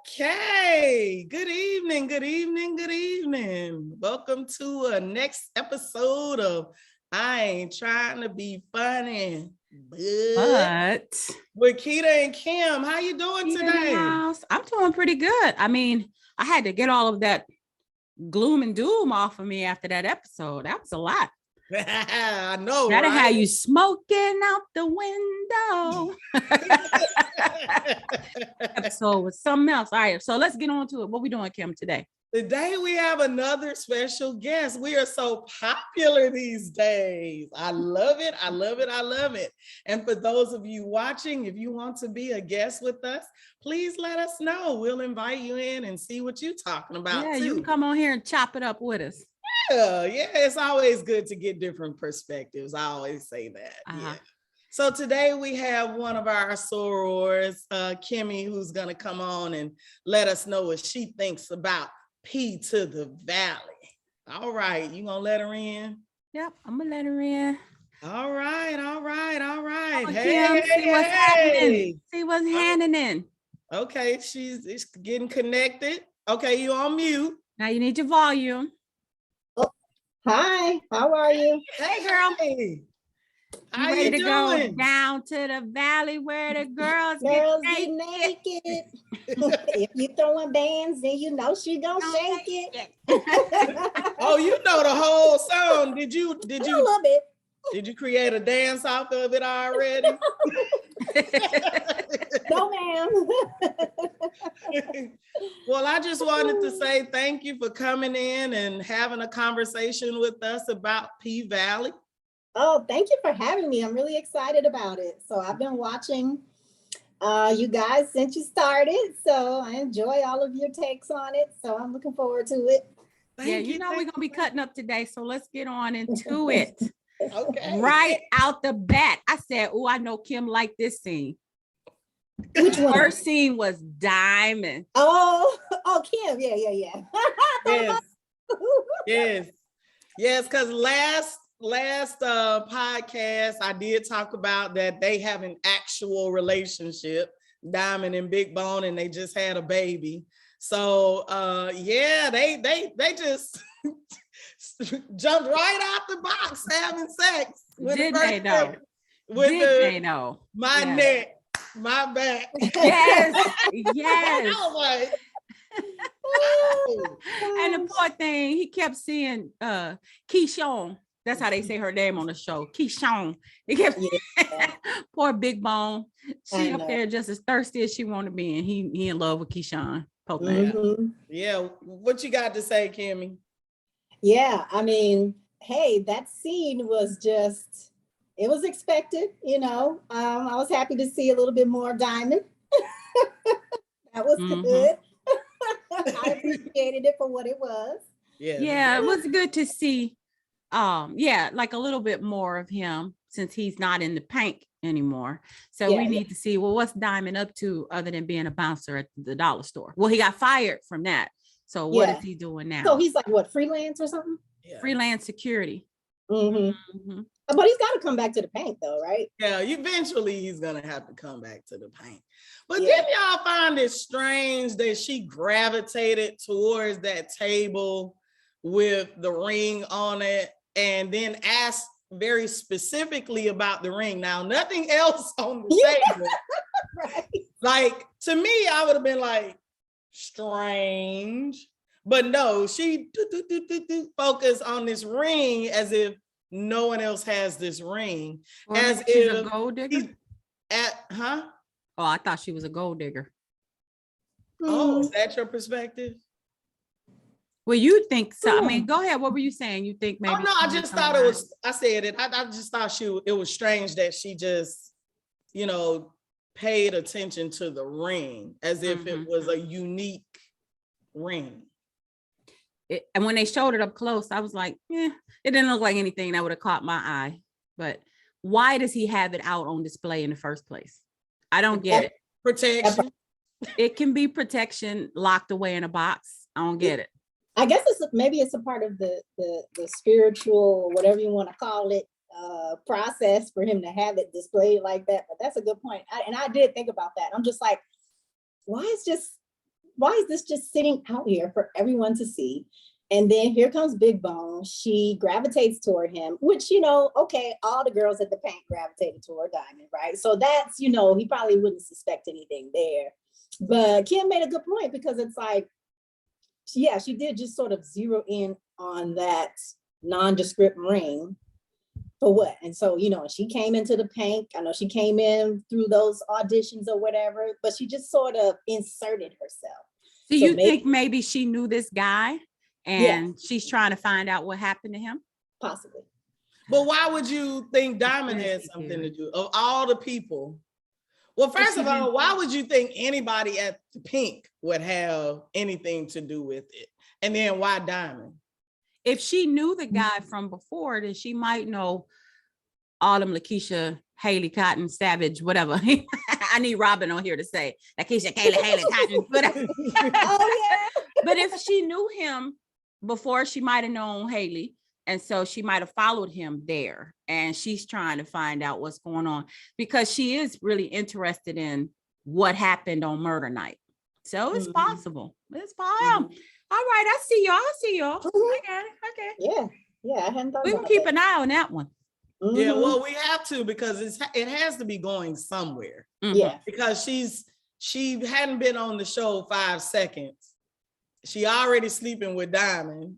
Okay. Good evening. Good evening. Good evening. Welcome to a next episode of I Ain't Trying to Be Funny, but with Keita and Kim. How you doing today? I'm doing pretty good. I mean, I had to get all of that gloom and doom off of me after that episode. That was a lot. I know, That'll right? have you smoking out the window. Episode was something else. All right, so let's get on to it. What we doing, Kim, today? Today we have another special guest. We are so popular these days. I love it. I love it. I love it. And for those of you watching, if you want to be a guest with us, please let us know. We'll invite you in and see what you're talking about. Yeah, too. you can come on here and chop it up with us. Yeah, it's always good to get different perspectives. I always say that. Yeah. So today we have one of our sorors, Kimmy, who's going to come on and let us know what she thinks about P to the Valley. All right, you gonna let her in? Yep, I'm gonna let her in. All right. Oh, hey, Kim, see what's happening. See what's happening. Okay, she's getting connected. Okay, you on mute. Now you need your volume. Hi, how are you? Hey, girl. Hey. How you ready to go down to the valley where the girls get naked? If you throwing bands, then you know she gonna shake it. Oh, you know the whole song. Did you a little bit. Did you create a dance off of it already? No, ma'am. Well, I just wanted to say thank you for coming in and having a conversation with us about P Valley. Oh, thank you for having me. I'm really excited about it. So I've been watching you guys since you started. So I enjoy all of your takes on it. So I'm looking forward to it. We're going to be cutting up today. So let's get on into it. Okay. Right out the bat. I said, oh, I know Kim liked this scene. Which one? First scene was Diamond. Oh, Kim. Yeah. Yes, because last podcast I did talk about that they have an actual relationship, Diamond and Big Bone, and they just had a baby. So they just jumped right out the box having sex. Did they know? My neck, my back. Yes. I was like, and the poor thing, he kept seeing Keyshawn. That's how they say her name on the show. Keyshawn. He kept poor Big Bone. She up there just as thirsty as she wanted to be, and he in love with Keyshawn. Yeah. What you got to say, Kimmy? Yeah, I mean, hey, that scene was just, it was expected, I was happy to see a little bit more Diamond. That was good. I appreciated it for what it was. Yeah, it was good to see like a little bit more of him since he's not in the paint anymore. So we need to see, well, what's Diamond up to other than being a bouncer at the dollar store? Well, he got fired from that. So what is he doing now? So he's like what, freelance or something? Freelance security. But he's got to come back to the paint though, right? Yeah, eventually he's gonna have to come back to the paint. But then y'all find it strange that she gravitated towards that table with the ring on it and then asked very specifically about the ring. Now, nothing else on the table. Right. Like, to me, I would have been like, strange. But no, she focused on this ring as if no one else has this ring. Or as if she's a gold digger? Oh, I thought she was a gold digger. Oh, is that your perspective? Well, you think so. I mean, go ahead. What were you saying? You think maybe? Oh, no, I just thought it was, I said it. I just thought it was strange that she just, paid attention to the ring as if it was a unique ring. And when they showed it up close, I was like, it didn't look like anything that would have caught my eye. But why does he have it out on display in the first place? I don't get it. Protection. It can be protection locked away in a box. I don't get it. I guess maybe it's a part of the spiritual, whatever you want to call it, process for him to have it displayed like that. But that's a good point. I did think about that. I'm just like, why is just why is this just sitting out here for everyone to see? And then here comes Big Bone. She gravitates toward him, which, okay, all the girls at the paint gravitated toward Diamond, right? So that's, he probably wouldn't suspect anything there. But Kim made a good point, because it's like, yeah, she did just sort of zero in on that nondescript ring for what? And so, she came into the paint. I know she came in through those auditions or whatever, but she just sort of inserted herself. Do you think maybe she knew this guy and Yeah. she's trying to find out what happened to him? Possibly. But why would you think Diamond had something to do of all the people? Well, first of all, why would you think anybody at the Pink would have anything to do with it? And then why Diamond? If she knew the guy from before, then she might know Autumn, Lakeisha, Haley, Cotton, Savage, whatever. I need Robin on here to say Lakeisha, Kayla, Haley, Cotton, whatever. Oh, yeah. But if she knew him before, she might have known Haley. And so she might have followed him there. And she's trying to find out what's going on, because she is really interested in what happened on murder night. So it's possible. It's possible. All right, I see y'all. I got it. Okay. Yeah. I hadn't thought We can about keep that. an eye on that one. Yeah, well, we have to, because it has to be going somewhere. Yeah. Because she hadn't been on the show 5 seconds. She already sleeping with Diamond.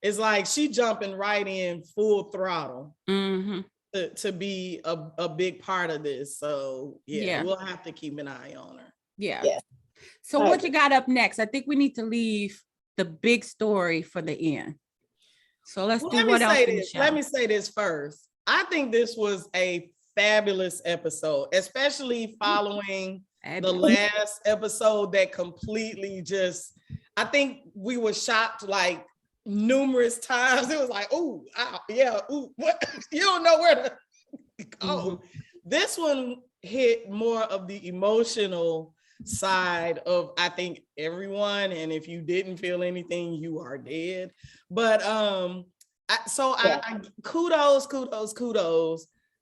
It's like she jumping right in full throttle to be a big part of this. So yeah, we'll have to keep an eye on her. Yeah. Yeah. So what you got up next? I think we need to leave the big story for the end. So let's do what else in the show. Let me say this first. I think this was a fabulous episode, especially following the last episode that completely just, I think we were shocked like numerous times. It was like, oh, yeah, ooh, what? You don't know where to go. This one hit more of the emotional side of, I think, everyone. And if you didn't feel anything, you are dead. But I kudos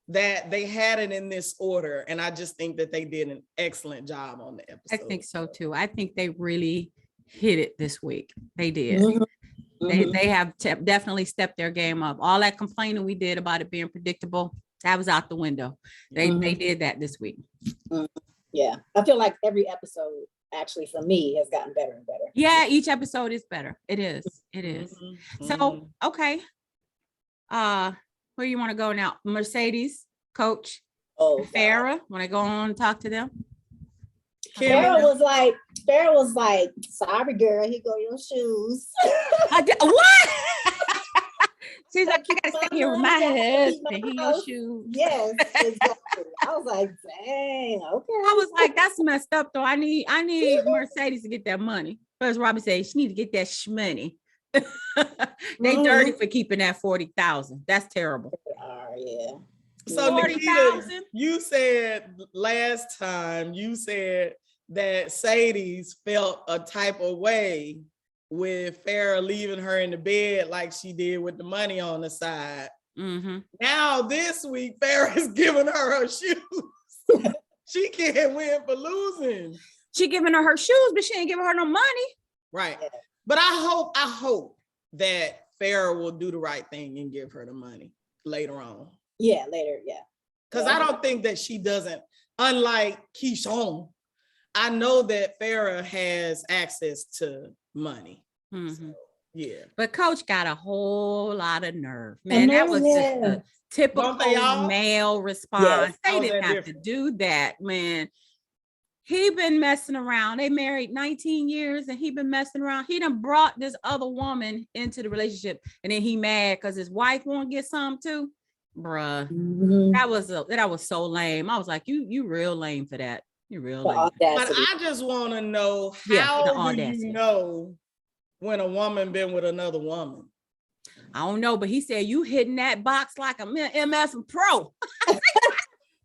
that they had it in this order. And I just think that they did an excellent job on the episode. I think so too. I think they really hit it this week. They did. They have definitely stepped their game up. All that complaining we did about it being predictable, that was out the window. They did that this week. Yeah, I feel like every episode actually for me has gotten better and better. Yeah, each episode is better. It is. So okay, where you want to go now? Mercedes, Coach, Farrah. Want to go on and talk to them? Farrah was like, sorry, girl, here go your shoes. What? She's like, you gotta stay here with my husband. He your shoes. Yes, exactly. I was like, dang, okay. I was like, that's messed up though. I need Mercedes to get that money. First, Robin said she need to get that shmoney. They dirty for keeping that 40,000. That's terrible. Yeah. So Nikita, you said last time, you said that Sadie's felt a type of way with Farrah leaving her in the bed like she did with the money on the side. Now this week, Farrah's giving her shoes. She can't win for losing. She giving her shoes, but she ain't giving her no money. Right. But I hope that Farrah will do the right thing and give her the money later on. Yeah, later, yeah. Because I don't think that she doesn't, unlike Keyshawn, I know that Farrah has access to money. So, yeah. But Coach got a whole lot of nerve. Man, that was just a typical male response. They didn't have to do that, man. He been messing around. They married 19 years and he been messing around. He done brought this other woman into the relationship and then he mad because his wife won't get some too. Bruh, that was so lame. I was like, you real lame for that. You're real lame. But I just want to know, how do you know when a woman been with another woman? I don't know, but he said you hitting that box like a MF Pro.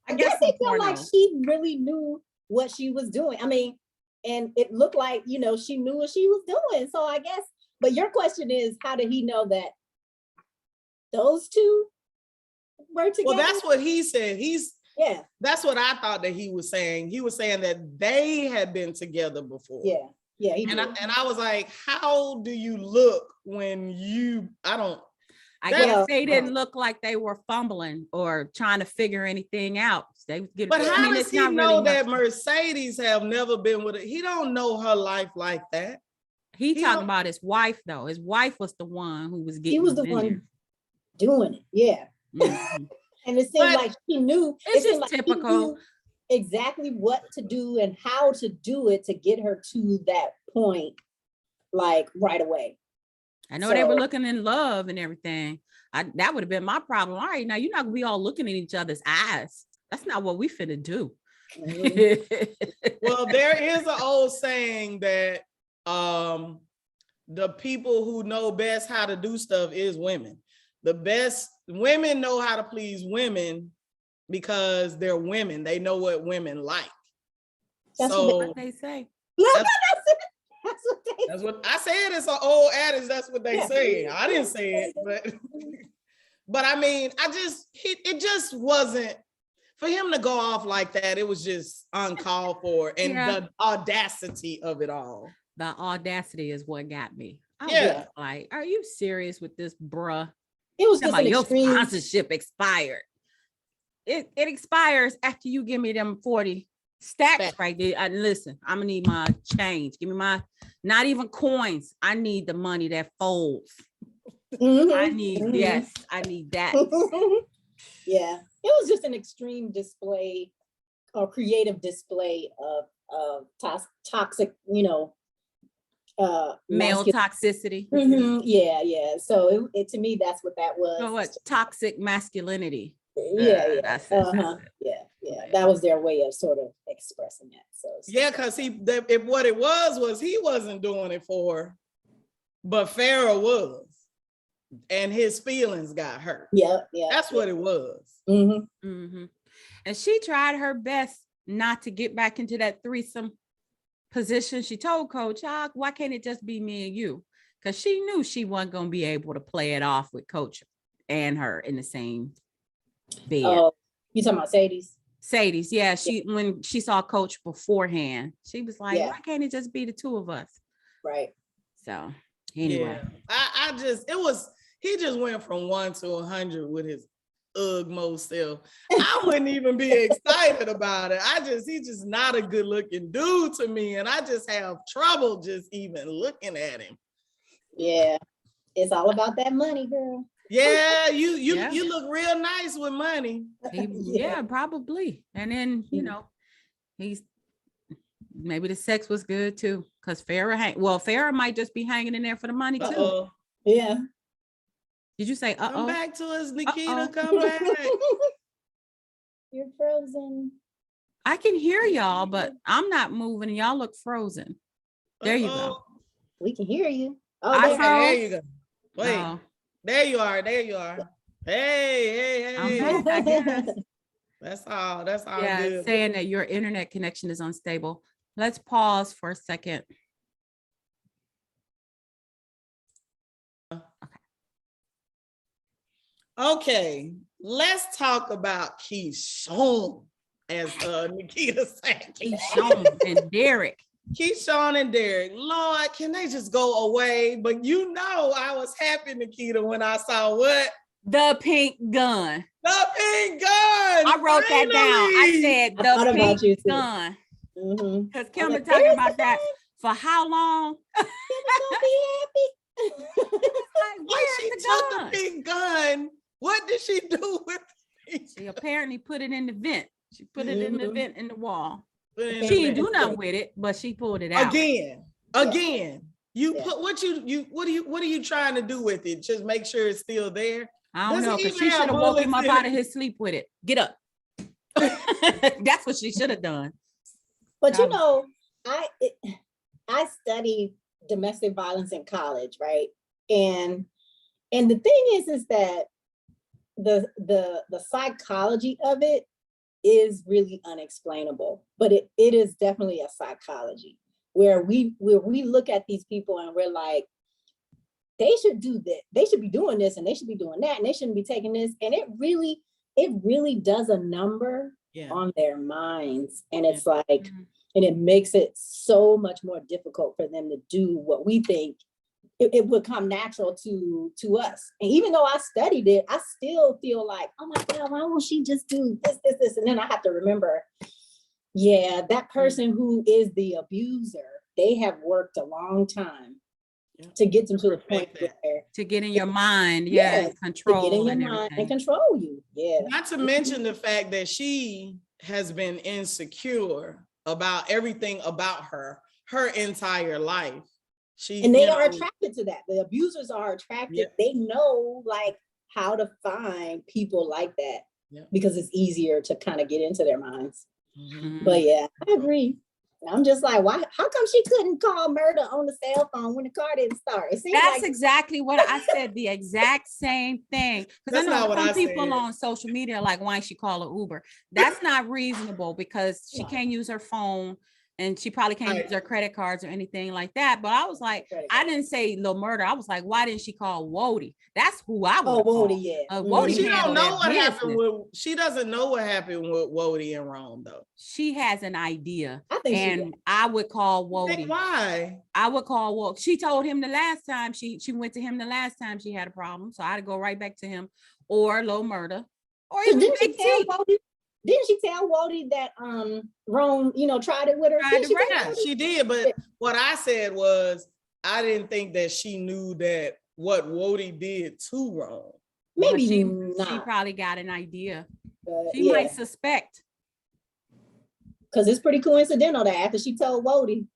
I guess he felt like she really knew what she was doing. I mean, and it looked like, she knew what she was doing. So I guess, but your question is, how did he know that those two were together? Well, that's what he said. Yeah, That's what I thought that he was saying. He was saying that they had been together before. yeah, yeah. He And did. I was like, how do you look when I That- guess they didn't look like they were fumbling or trying to figure anything out. They was getting, but I how mean, does it's he not know really that much. Mercedes have never been with it? He don't know her life like that. He he talking don't- about his wife though. His wife was the one who was getting. He was the him in one doing it. Yeah. there. Mhm. And it seemed But like he knew. It's it seemed just like he typical. knew exactly what to do and how to do it to get her to that point, like right away. I know they were So- looking in love and everything. That would have been my problem. All right, now you're not gonna be all looking at each other's eyes. That's not what we finna do. Mhm. well, there is an old saying that the people who know best how to do stuff is women. The best women know how to please women because they're women. They know what women like. That's So What they say. That's- That's what they that's what I said. It's an old adage. That's what they Yeah. say. I didn't say it, but I mean, it just wasn't for him to go off like that. It was just uncalled for, and Yeah. the audacity of it all. The audacity is what got me. I Yeah. was like, are you serious with this, bruh? It was Talking just about an your extreme. sponsorship expired. It expires after you give me them 40 stacks Fact. right there. Listen, I'm gonna need my change. Give me my, not even coins. I need the money that folds. Mhm, I need, mhm. yes, I need that. Yeah, it was just an extreme display or creative display of toxic, Male masculine. toxicity. Mhm, yeah, yeah. So it to me, that's what that was. So what? Toxic masculinity. Yeah, yeah. That's it. Uh-huh. Yeah, yeah. That was their way of sort of expressing that. So Yeah, because what it was he wasn't doing it for her, but Farrah was, and his feelings got hurt. yeah, yeah. That's what it was. Mhm. Mhm. And she tried her best not to get back into that threesome position. She told Coach, why can't it just be me and you? Because she knew she wasn't going to be able to play it off with Coach and her in the same bed. Oh, you talking about Sadie's? Sadie's, yeah, when she saw Coach beforehand, she was like, Yeah. why can't it just be the two of us? Right. So anyway, Yeah. He just went from 1 to 100 with his most self. I wouldn't even be excited about it. He's just not a good looking dude to me. And I just have trouble just even looking at him. Yeah. It's all about that money, girl. Yeah, Yeah. you look real nice with money. yeah, probably. And then, he's maybe the sex was good too. Because Farrah might just be hanging in there for the money too. Uh-oh. Yeah. Did you say Come uh-oh? back to us, Nikita. Uh-oh. Come back. You're frozen. I can hear y'all, but I'm not moving and y'all look frozen. There you go. Uh-oh. We can hear you. Oh, I there- Okay, there you go. Wait, Oh, there you are. There you are. Hey. I'm back, I guess. That's all Yeah, it's good. saying that your internet connection is unstable. Let's pause for a second. Okay, let's talk about Keyshawn, as Nikita said. Keyshawn and Derek. Keyshawn and Derek. Lord, can they just go away? But I was happy, Nikita, when I saw what? The pink gun. The pink gun. I wrote that down. I finally! said I thought the about pink you too. gun. Mhm. Because I Kim was been like, talking "Where's about the that gun? for how long? Gonna be happy." Like, Why she where's took the the gun? pink gun? What did she do with it? She apparently put it in the vent. She put it in the Mhm. vent in the wall. Put it in She the didn't do vent. nothing with it, but she pulled it out. Again. You Yeah. put what are you trying to do with it? Just make sure it's still there. I don't Does know, it because even she have should have woke him up bullets in out it? of his sleep with it. Get up. That's what she should have done. But Um, I studied domestic violence in college, right? And the thing is that the psychology of it is really unexplainable. But it is definitely a psychology where we look at these people and we're like, they should do this, they should be doing this, and they should be doing that, and they shouldn't be taking this. And it really does a number Yeah. on their minds. And it's Yeah. like, and it makes it so much more difficult for them to do what we think it would come natural to us. And even though I studied it, I still feel like, oh my God, why won't she just do this? And then I have to remember, yeah, that person who is the abuser, they have worked a long time to get them to the point where to get in your mind, yes, control to get in your and mind everything. and control you. Yeah. Not to mention the fact that she has been insecure about everything about her entire life. And they are attracted to that. The abusers are attracted. Yep. They know like how to find people like that because it's easier to kind of get into their minds. Mhm. But yeah, I agree. I'm just like, why? How come she couldn't call Murder on the cell phone when the car didn't start? It seems That's like exactly what I said. The exact same thing. Because I That's not know what some I people said. on social media are like, why she call an Uber? That's not reasonable because she No. can't use her phone and she probably can't Right. use her credit cards or anything like that. But I was like, Credit I card. didn't say Lil Murder. I was like, why didn't she call Wody? That's who I would. oh, Wody, yeah. But Wody she don't handle know that what happened business. with. She doesn't know what happened with Wody and Rome though. She has an idea, I think she and I would call Think Wody. why? I would call Wody. She told him the last time she went to him the last time she had a problem, so I'd go right back to him or Lil Murder or So even didn't she Big tell T. Wody? Didn't she tell Wody that Rome, tried it with her? Tried Didn't to she tell Yeah, Wody? she did. But what I said was, I didn't think that she knew that what Wody did to Rome. But Maybe she not. probably got an idea. But She might suspect. because it's pretty coincidental that after she told Wody,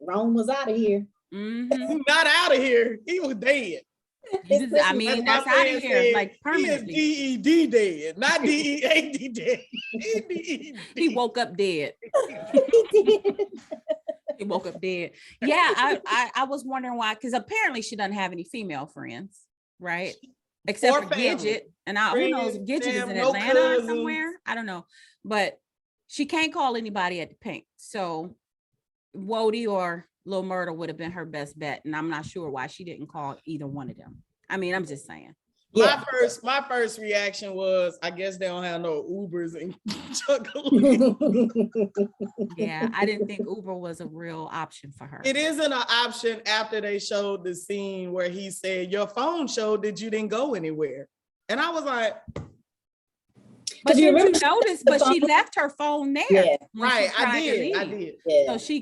Rome was out of here. Mhm. Not out of here. He was dead. You just- I mean, that's my out friend of here, said, like he is permanently. DED dead, not DEAD dead. He woke up dead. He woke up dead. Yeah, I was wondering why, because apparently she doesn't have any female friends, right? Except Or for family. Gidget. And who knows, Friends, Gidget is fam, in no Atlanta or cousins. somewhere. I don't know. But she can't call anybody at the Pink. So Wody or Lil Murder would have been her best bet. And I'm not sure why she didn't call either one of them. I mean, I'm just saying. Yeah. My first reaction was, I guess they don't have no Ubers in Chuckaloo. Yeah, I didn't think Uber was a real option for her. It isn't an option after they showed the scene where he said, your phone showed that you didn't go anywhere. And I was like, But you didn't you remember notice, but she left her phone there. Yeah. when she right, I tried to did. leave. Yeah. So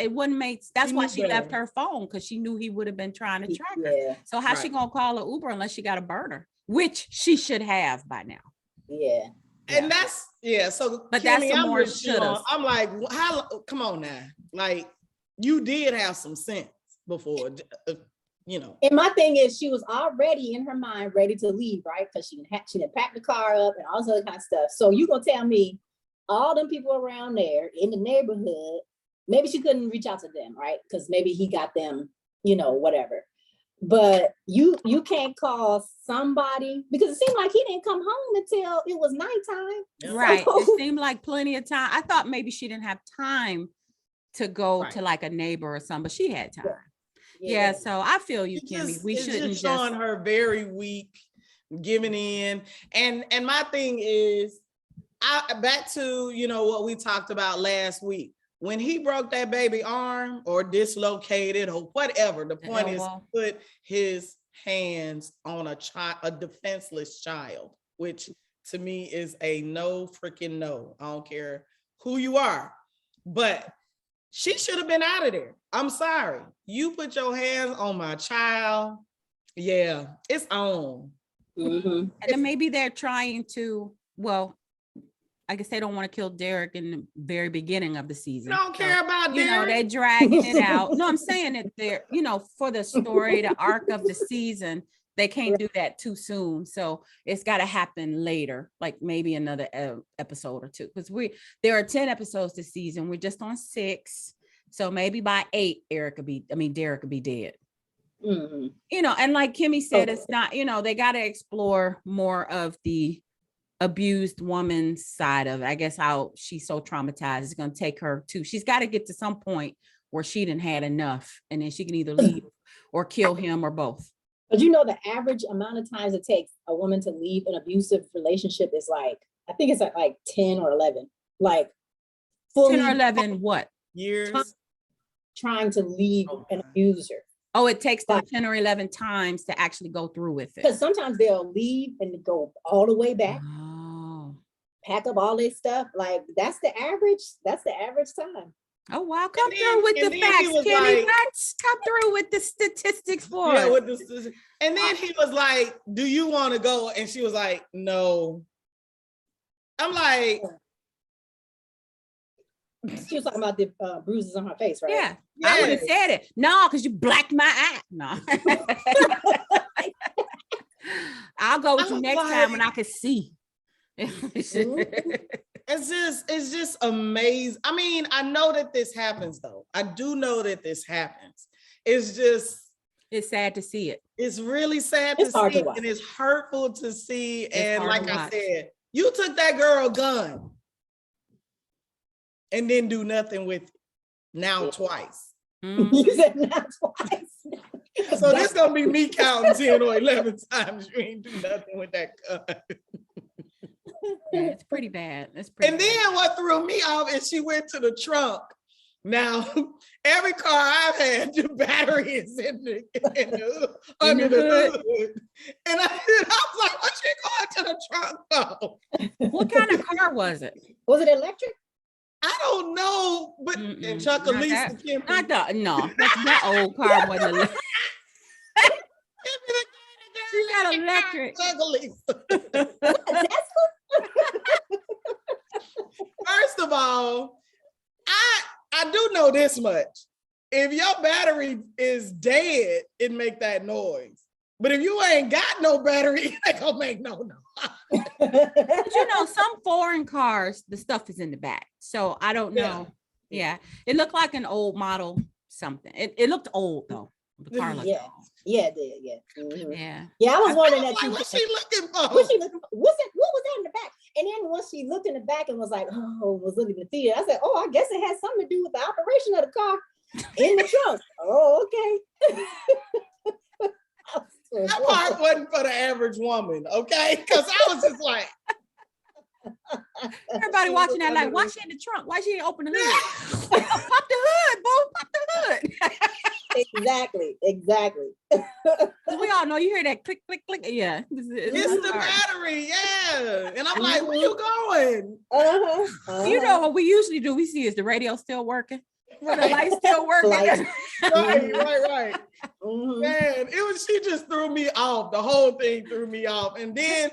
it wouldn't make, that's She why knew she left better. her phone, because she knew he would have been trying to track her. Yeah. So how she Right. gonna call an Uber unless she got a burner, which she should have by now. Yeah. and that's, so But that's Kimmy, some I'm more with you on- shouldas. I'm like, how, come on now. Like, you did have some sense before, And my thing is, she was already in her mind ready to leave, right? Because she didn't pack the car up and all this other kind of stuff. So you gonna tell me all them people around there in the neighborhood, maybe she couldn't reach out to them, right? Because maybe he got them, whatever. But you can't call somebody, because it seemed like he didn't come home until it was nighttime. Yeah. Right. So- It seemed like plenty of time. I thought maybe she didn't have time to go Right. to like a neighbor or something, but she had time. Yeah, so I feel you, Kimmy. We it's shouldn't just showing her very weak, giving in. And my thing is, back to what we talked about last week. When he broke that baby arm or dislocated or whatever, the point is, elbow. put his hands on a defenseless child, which to me is a no freaking no. I don't care who you are, but she should have been out of there. I'm sorry. You put your hands on my child. Yeah, it's on. Mhm. And then maybe they're trying to, well, I guess they don't want to kill Derek in the very beginning of the season. Don't care about Derek. They're dragging it out. No, I'm saying that they're, for the story, the arc of the season, they can't do that too soon. So it's got to happen later, like maybe another episode or two. Because there are 10 episodes this season. We're just on 6. So maybe by 8, Derek could be dead. Mhm. And like Kimmy said, Okay. it's not, they got to explore more of the abused woman's side of it. I guess how she's so traumatized. It's going to take her to, she's got to get to some point where she didn't had enough, and then she can either leave or kill him or both. But the average amount of times it takes a woman to leave an abusive relationship is like I think it's like 10 or 11, like fully 10 or 11 what? Years. trying to leave Oh, an my. abuser. Oh, it takes them But- 10 or 11 times to actually go through with it. Because sometimes they'll leave and go all the way back, Oh. pack up all their stuff. Like that's the average time. Oh, wow. Come then- through with and the then he facts, was Kenny. like- Let's come through with the statistics for Yeah, us. with this, and then he was like, "Do you want to go?" And she was like, "No." I'm like, She was talking about the bruises on her face, right? Yeah, I would have yes. said it. No, because you blacked my eye. No. I'll go with I you was next time when I like- can see. It's just amazing. I mean, I know that this happens though. I do know that this happens. It's just, It's sad to see it. it's really sad It's to hard to see, watch. and it's hurtful to see. And hard like to I watch. said, you took that girl gun and didn't do nothing with it. Now Yeah. twice. Mhm. You said not twice. So this gonna be me counting 10 or 11 times you ain't do nothing with that gun. Yeah, it's pretty bad. It's pretty And bad. then what threw me off is she went to the trunk. Now, every car I've had, the battery is under the hood. And I was like, what you going to the trunk for? What kind of car was it? Was it electric? I don't know, but Mm-mm, and Chuck not Elise that. Kim. Not the no. That old car wasn't electric. She got electric. Chuck Elise. That's First of all, I do know this much. If your battery is dead, it make that noise. But if you ain't got no battery, it ain't gonna make no noise. But you know, some foreign cars, the stuff is in the back. So I don't Yeah. know. Yeah. It looked like an old model something. It looked old though. The car looked Yeah. old. Yeah, it did. Yeah. Mhm. Yeah. Yeah, I was I wondering was that like, too. what's she looking for? What she looked, what's it? What was that in the back? And then once she looked in the back and was like, oh, was looking at the theater, I said, oh, I guess it has something to do with the operation of the car in the trunk. Oh, okay. That part wasn't for the average woman, okay? Because I was just like, Everybody watching that like, why she in the trunk? Why she ain't open the hood? Pop the hood, boo. Pop the hood. Exactly. 'Cause we all know you hear that click, click, click. Yeah. it's the battery, yeah. And I'm like, where you going? You know what we usually do? We see is the radio still working? The lights still working? Lights. Right. Mhm. Man, she just threw me off. The whole thing threw me off. And then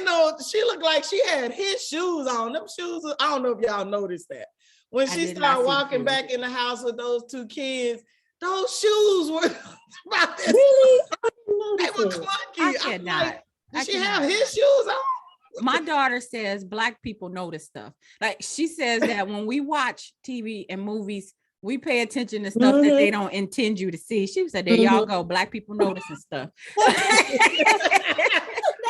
though, she looked like she had his shoes on. Them shoes, I don't know if y'all noticed that. When I she did not started see walking shoes. back in the house with those two kids, those shoes were about this. Really? I They didn't were notice it. I clunky. I'm cannot. like, I did she cannot. have his shoes on? My daughter says Black people notice stuff. Like she says that when we watch TV and movies, we pay attention to stuff that they don't intend you to see. She said, there y'all go. Black people noticing stuff.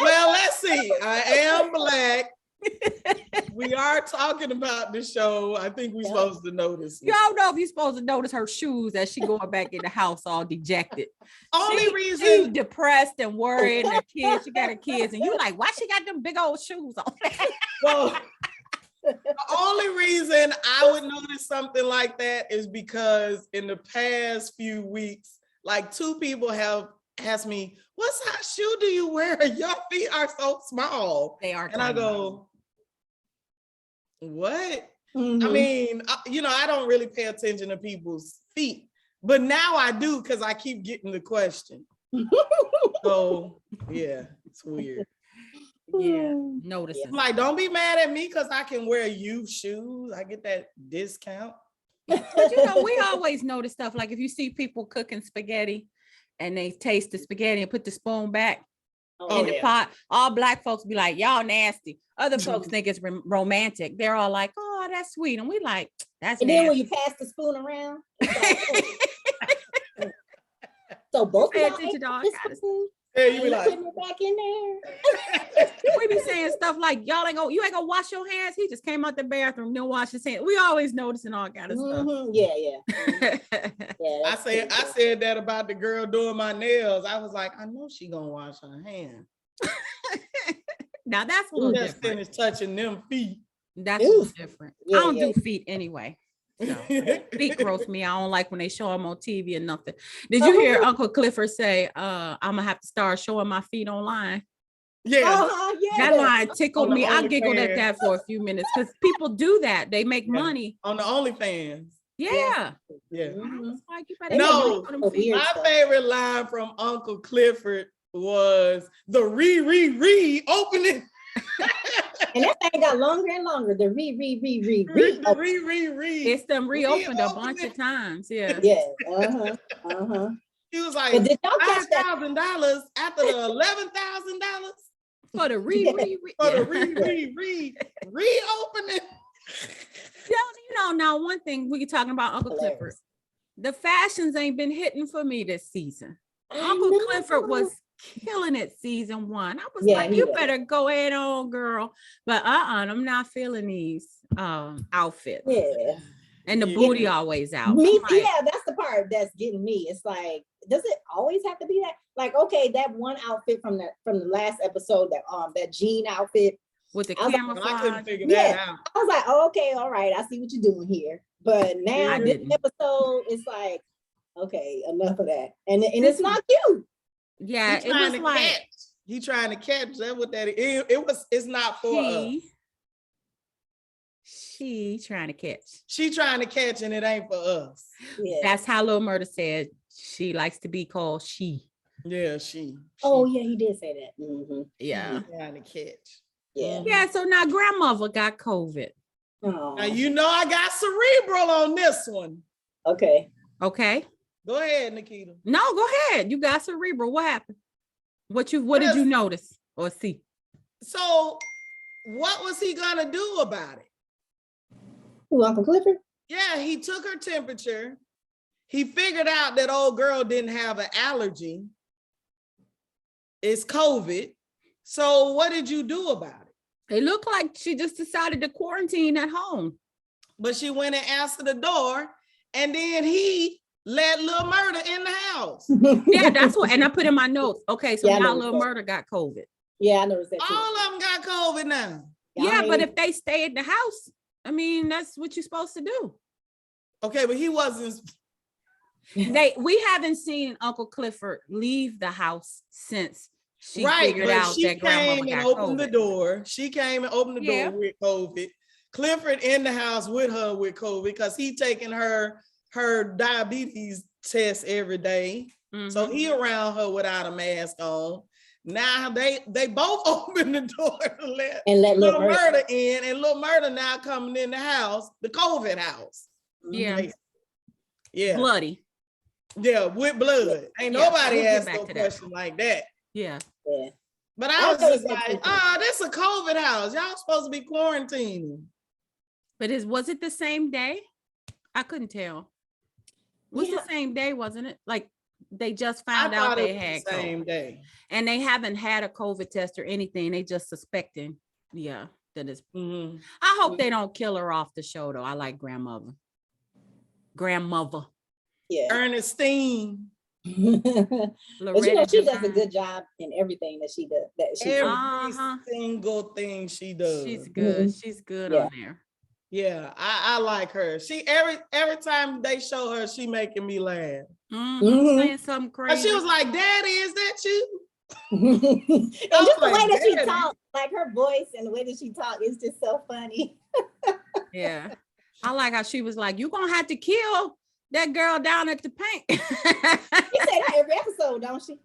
Well, let's see. I am Black. We are talking about the show. I think we're Yeah. supposed to notice. You don't know if you're supposed to notice her shoes as she going back in the house all dejected. Only She's reason depressed and worried, and her kids, she got her kids, and you like, why she got them big old shoes on? Well, the only reason I would notice something like that is because in the past few weeks, like 2 people have asked me, what size shoe do you wear? Your feet are so small. They are. And I tiny. go, what? I Mhm. mean, I don't really pay attention to people's feet, but now I do because I keep getting the question. So yeah, it's weird. Yeah, noticing. I'm like, don't be mad at me because I can wear you shoes. I get that discount. But you know, we always notice stuff like if you see people cooking spaghetti and they taste the spaghetti and put the spoon back in the yeah. pot, all Black folks be like, y'all nasty. Other folks think it's romantic. They're all like, oh, that's sweet. And we like, that's And then when nasty. you pass the spoon around, it's like, oh. So both of Pay y'all attention ate to all this kinda spoon, Yeah, and you be you like, putting it back in there. We be saying stuff like, you ain't gonna wash your hands. He just came out the bathroom, didn't wash his hands. We always noticing all kind of Mhm. Yeah. stuff. Yeah. I that's said that about the girl doing my nails. I was like, I know she gonna wash her hands. Now that's a Who little just different. finished touching them feet? That's a little Oof. different. I Yeah, don't yeah. do feet anyway. So feet gross me. I don't like when they show them on TV and nothing. Did Oh, you hear really? Uncle Clifford say, I'm gonna have to start showing my feet online? Yeah, That Yeah. line tickled On the me. I giggled at OnlyFans. that for a few minutes because people do that. They make Yeah. money. on the OnlyFans. Yeah. Yeah. I Mhm. was like, you better They get make No, money for them for feet. weird My stuff. favorite line from Uncle Clifford was the re-opening. And that thing got longer and longer. The re. The re. It's them reopened a bunch Reopening. of times. Yeah. Yeah. Uh-huh. He was But like did y'all catch that? $5,000 after the $11,000 For the Yeah. for the yeah. reopening. Now one thing we talking about Uncle Clifford. Hilarious. The fashions ain't been hitting for me this season. I Uncle know. Clifford was killing it season 1. I was Yeah, like, he you was. better go ahead on, girl. But I'm not feeling these outfits. Yeah. And the Yeah. booty always out. Me, I'm like, yeah, that's the part that's getting me. It's like, does it always have to be that? Like, okay, that one outfit from the last episode, that jean outfit. with the I was like, camera I couldn't fly. figure Yeah. that out. I was like, oh, okay, all right, I see what you're doing here. But now I this didn't. episode, it's like, okay, enough of that. And it's not cute. Yeah, He it trying was to like catch. He trying to catch. That's what that is. It's not for us. she trying to catch. She trying to catch and it ain't for us. Yeah. That's how Lil Murder said she likes to be called she. Yeah, she. Oh, yeah, he did say that. Mhm. Yeah. Trying to catch. Yeah. Yeah, so now grandmother got COVID. Oh, Now you know I got cerebral on this one. okay. Okay. Go ahead, Nikita. No, go ahead. You got cerebral. What happened? What did you notice or see? So what was he gonna do about it? Who, Uncle Clifford? Yeah, he took her temperature. He figured out that old girl didn't have an allergy. It's COVID. So what did you do about it? It looked like she just decided to quarantine at home. But she went and answered the door, and then he let Lil Murder in the house. Yeah, that's what. And I put in my notes. Okay, so Yeah, I now noticed Lil that. Murder got COVID. Yeah, I noticed that too. All of them got COVID now. Yeah, I but mean, if they stay at the house, I mean, that's what you're supposed to do. Okay, but he wasn't. We haven't seen Uncle Clifford leave the house since she Right, figured but out she that grandmother came and got opened the COVID. door. She came and opened the Yeah. door with COVID. Clifford in the house with her with COVID because he taking her diabetes test every day. So Mhm. he around her without a mask on. Now they both opened the door to let and let Lil Lil Murder in, and Lil Murder now coming in the house, the COVID house. Yeah. Like, yeah, Bloody. yeah, with blood. Ain't Yeah, nobody we'll get asked back no to that. question like that. Yeah. Yeah. But I I was noticed just that like, too. this is a COVID house. Y'all supposed to be quarantining. But was it the same day? I couldn't tell. Was Yeah. the same day, wasn't it? Like they just I found out thought they it was had the same COVID. day. And they haven't had a COVID test or anything. They just suspecting. Yeah, that is. Mhm. I hope they don't kill her off the show though. I like grandmother. Grandmother. Yeah. Ernestine. But you know, Loretta she does a Devine. good job in everything that she does. Every Uh-huh. single thing she does. She's good. Mhm. She's good Yeah. on there. Yeah, I like her. She every time they show her, she making me laugh. Mhm. Saying something And crazy. she was like, "Daddy, is that you?" And just the like, way that she "Daddy." talks, like her voice and the way that she talks is just so funny. Yeah. I like how she was like, you're gonna have to kill that girl down at the paint. She say that every episode, don't she?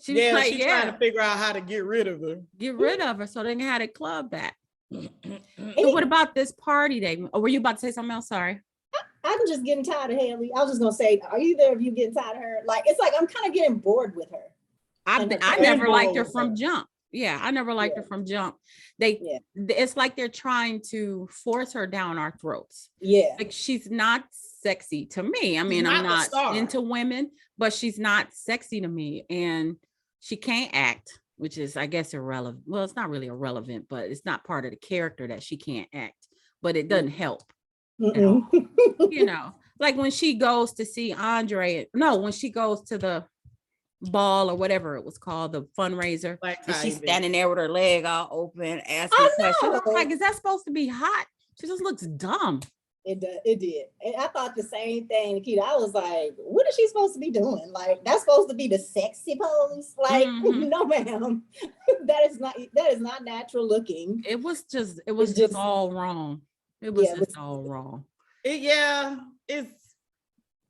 She was Yeah, like, she trying to figure out how to get rid of her. get rid of her so they can have the club back. And So what about this party day? Or were you about to say something else? Sorry. I'm just getting tired of Haley. I was just gonna say, are either of you getting tired of her? Like, it's like I'm kind of getting bored with her. I And her never friend liked her knows from her. jump. Yeah, I never liked her Yeah. from jump. Yeah. It's like they're trying to force her down our throats. Yeah. Like she's not sexy to me. I mean, I'm not the not star. into women, but she's not sexy to me. And she can't act, which is, I guess, irrelevant. Well, it's not really irrelevant, but it's not part of the character that she can't act, but it doesn't help. Mm-mm. You know, like when she goes to see Andre, no, when she goes to the ball or whatever it was called, the fundraiser. Black And tie she's event. standing there with her leg all open, asking questions. I was know. like, is that supposed to be hot? She just looks dumb. It did. And I thought the same thing, Nikita. I was like, what is she supposed to be doing? Like, that's supposed to be the sexy pose. Like, Mhm. no, ma'am. that is not natural looking. It was just just- all wrong. It was Yeah, just all wrong. It's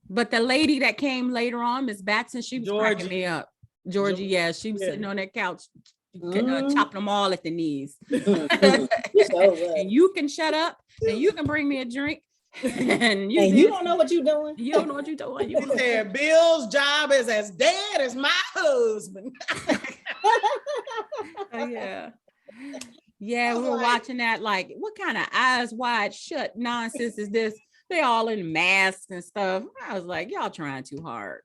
But the lady that came later on, Miss Batson, she was cracking Georgie. me up. Georgie, yeah, she was Yeah. sitting on that couch, Mhm. chopping them all at the knees. You so was. And you can shut up, and you can bring me a drink, and And you don't know what you're doing. you don't know what you're doing. He said Bill's job is as dead as my husband. Yeah. Yeah, we was were like- watching that. Like, what kind of eyes wide shut nonsense is this? They all in masks and stuff. I was like, y'all trying too hard.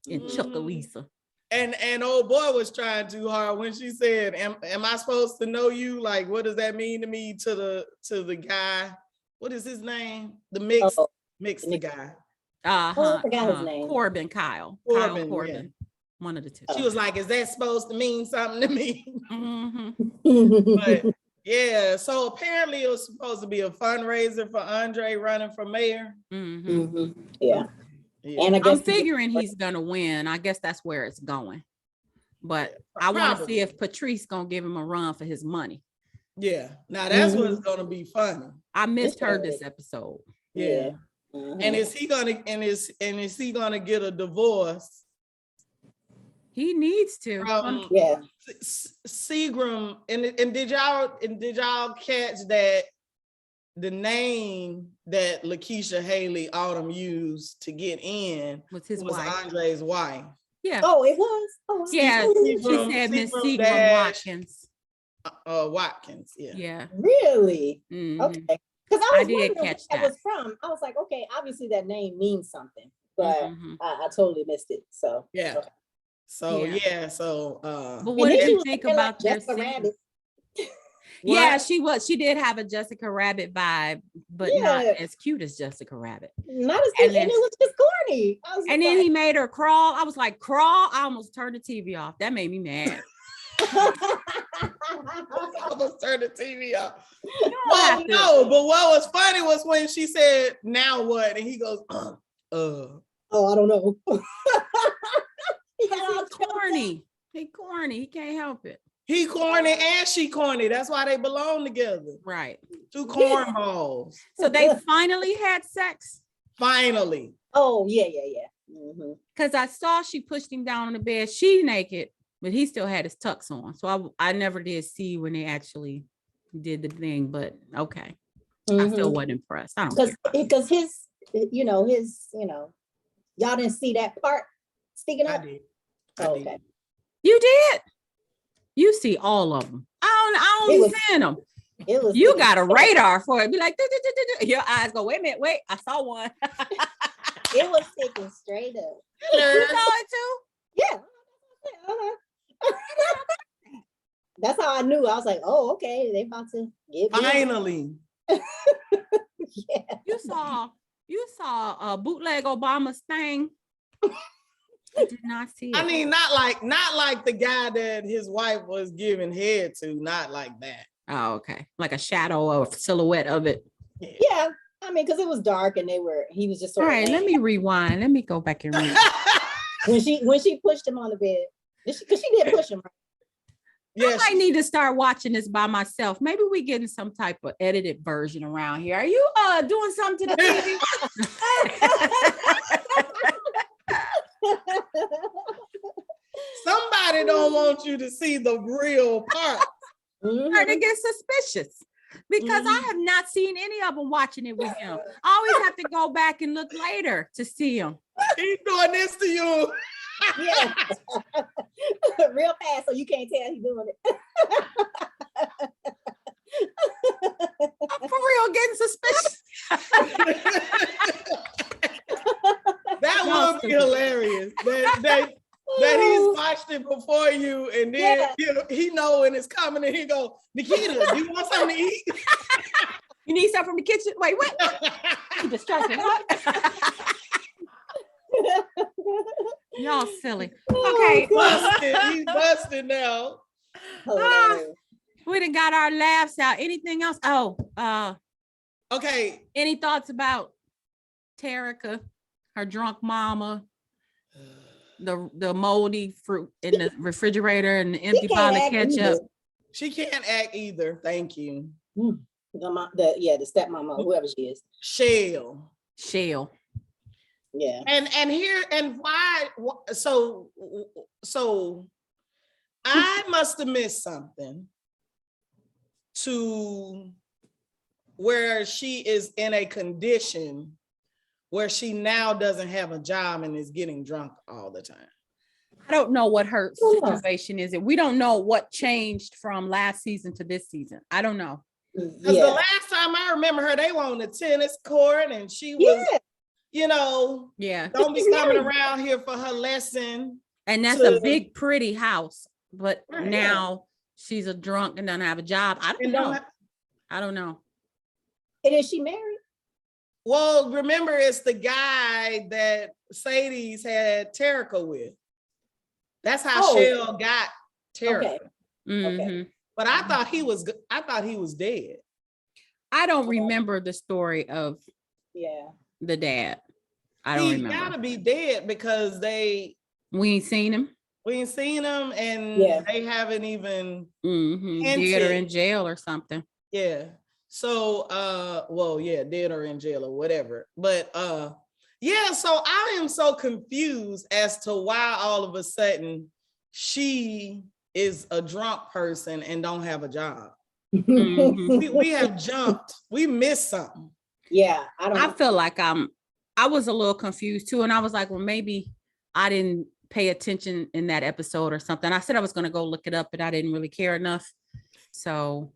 And Mhm. Chuckalisa. And old boy was trying too hard when she said, am I supposed to know you? Like, what does that mean to me? To the guy, what is his name? The mixed Oh, the guy. I forgot his name. Corbin, Kyle Corbin, yeah. Corbin. One of the two. She was like, is that supposed to mean something to me? Mhm. But yeah, so apparently it was supposed to be a fundraiser for Andre running for mayor. Mhm. Mhm. Yeah. Yeah. And I guess I'm figuring he's gonna win. I guess that's where it's going. But Yeah, I want to probably. see if Patrice gonna give him a run for his money. Yeah, now that's Mhm. what's gonna be funny. I missed her Yeah. this episode. Yeah. Mhm. And is he gonna get a divorce He needs to. from Yeah. Seagram? And did y'all catch that the name that Lakeisha Haley Autumn used to get in Was his was wife. Andre's wife? Yeah. Oh, it was. Oh, Yeah, Seagram- she said Miss Seagram Seagram dash- Watkins. Watkins. Yeah. Yeah. Really? Mhm. Okay. Because I I was did wondering catch what that that. was from. I was like, okay, obviously that name means something, but Mhm. I totally missed it. So Yeah. okay. So Yeah. yeah. So But And what then did she you was think looking like about their Jessica scene? Rabbit. Yeah, what? she did have a Jessica Rabbit vibe, but not Yeah. as cute as Jessica Rabbit. Not as cute, And and then- it was just corny. I was And then he made her crawl. I was like, crawl. I almost turned the TV off. That made me mad. I almost turned the TV off. don't Well, have to- no, but what was funny was when she said, "Now what?" and he goes, Oh, I don't know. He got all He's choked up. corny. He corny. He can't help it. He corny and she corny. That's why they belong together. Right. Two cornballs. So they finally had sex. Finally. Oh, yeah. Mhm. Because I saw she pushed him down on the bed. She naked, but he still had his tux on. So I never did see when they actually did the thing, but okay. I still wasn't impressed. I don't care. Because his, y'all didn't see that part sticking I up. did. Oh, I did. okay. You did? You see all of them. I It don't was- see them. It was. You got a radar for it. Be like, "Du, du, du, du, du." Your eyes go, wait a minute, wait, I saw one. It was sticking straight up. You saw it too? Yeah. Uh-huh. That's how I knew. I was like, oh, okay, they about to get busy. Finally. Yeah. You saw bootleg Obama's thing. I did not see it. I mean, not like the guy that his wife was giving head to, not like that. Oh, okay. Like a shadow or silhouette of it. Yeah. I mean, because it was dark and he was just All sort right, of let me rewind. Let me go back and read. when she pushed him on the bed. Because she did push him. I Yes. might need to start watching this by myself. Maybe we getting some type of edited version around here. Are you doing something to the TV? Somebody don't want you to see the real part. Mhm. Starting to get suspicious because I have not seen any of them watching it with him. I always have to go back and look later to see him. He's doing this to you. Yeah. Real fast so you can't tell he's doing it. I'm for real getting suspicious. That would be hilarious. That he's watched it before you, and then he know when it's coming, and he go, Nikita, do you want something to eat? You need something from the kitchen? Wait, what? You distracted. What? Y'all Oh, silly. Oh, Okay. God. Busted. He's busted now. Hilarious. We done got our laughs out. Anything else? Oh, Okay. any thoughts about Terica, her drunk mama, the moldy fruit in the refrigerator and the empty can't bottle of act ketchup? either. She can't act either. Thank you. The stepmama, whoever she is. Shell. Shell. Yeah. And here and why so I must have missed something to where she is in a condition where she now doesn't have a job and is getting drunk all the time. I don't know what her Yeah. situation is. We don't know what changed from last season to this season. I don't know. Because the Yeah. last time I remember her, they were on the tennis court and she was, Yeah. you know, Yeah. don't be She's coming married. around here for her lesson. And that's to- a big, pretty house. But Right. now she's a drunk and doesn't have a job. I don't And know. don't have- I don't know. And is she married? Well, remember, it's the guy that Sadie's had Terica with. That's how Oh. Shell got Terica. Okay. Mhm. But I thought he was dead. I don't remember the story of Yeah. the dad. I don't He remember. gotta be dead because We ain't seen him. we ain't seen him and Yeah. they haven't even Dead or Hinted. in jail or something. yeah. So well, yeah, dead or in jail or whatever. But yeah, so I am so confused as to why all of a sudden she is a drunk person and don't have a job. Mhm. We have jumped, we missed something. Yeah. I don't I feel like I was a little confused too. And I was like, well, maybe I didn't pay attention in that episode or something. I said I was going to go look it up, but I didn't really care enough. So,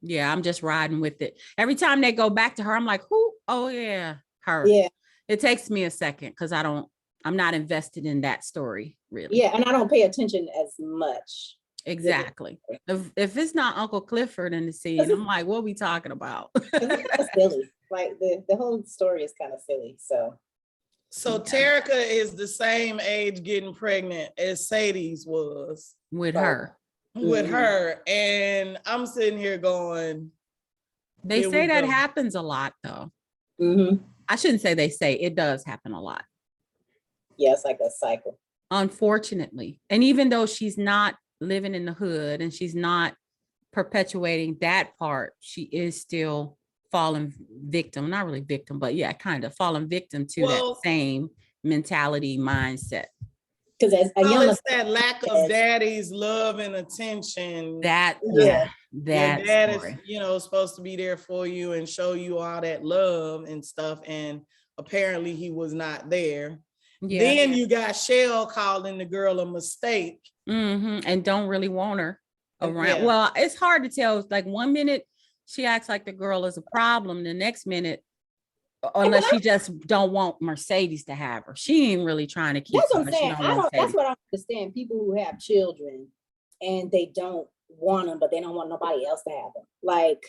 yeah, I'm just riding with it. Every time they go back to her, I'm like, who? Oh yeah, her. Yeah. It takes me a second because I'm not invested in that story really. Yeah. And I don't pay attention as much. Exactly. If it's not Uncle Clifford in the scene, I'm like, what are we talking about? It's silly. Like the whole story is kind of silly. So So Okay. Terica is the same age getting pregnant as Sadie's was With Right. her. with Mhm. her. And I'm sitting here going, They Here say we that go. happens a lot though. mhm. I shouldn't say they say, it does happen a lot, Yeah, it's like a cycle. unfortunately. And even though she's not living in the hood and she's not perpetuating that part, she is still falling victim, not really victim, but yeah, kind of falling victim to Well- that same mentality mindset. Because as a well, young it's that lack of Yes. daddy's love and attention. That, Yeah. yeah, Your that dad is, story. supposed to be there for you and show you all that love and stuff. And apparently he was not there. Yeah. Then you got Shell calling the girl a mistake. And don't really want her around. Yeah. Well, it's hard to tell. It's like 1 minute she acts like the girl is a problem. The next minute, unless she just don't want Mercedes to have her. She ain't really trying to keep that's her. what I'm She saying. don't I want don't that's Mercedes. what I don't understand. People who have children and they don't want them, but they don't want nobody else to have them. Like,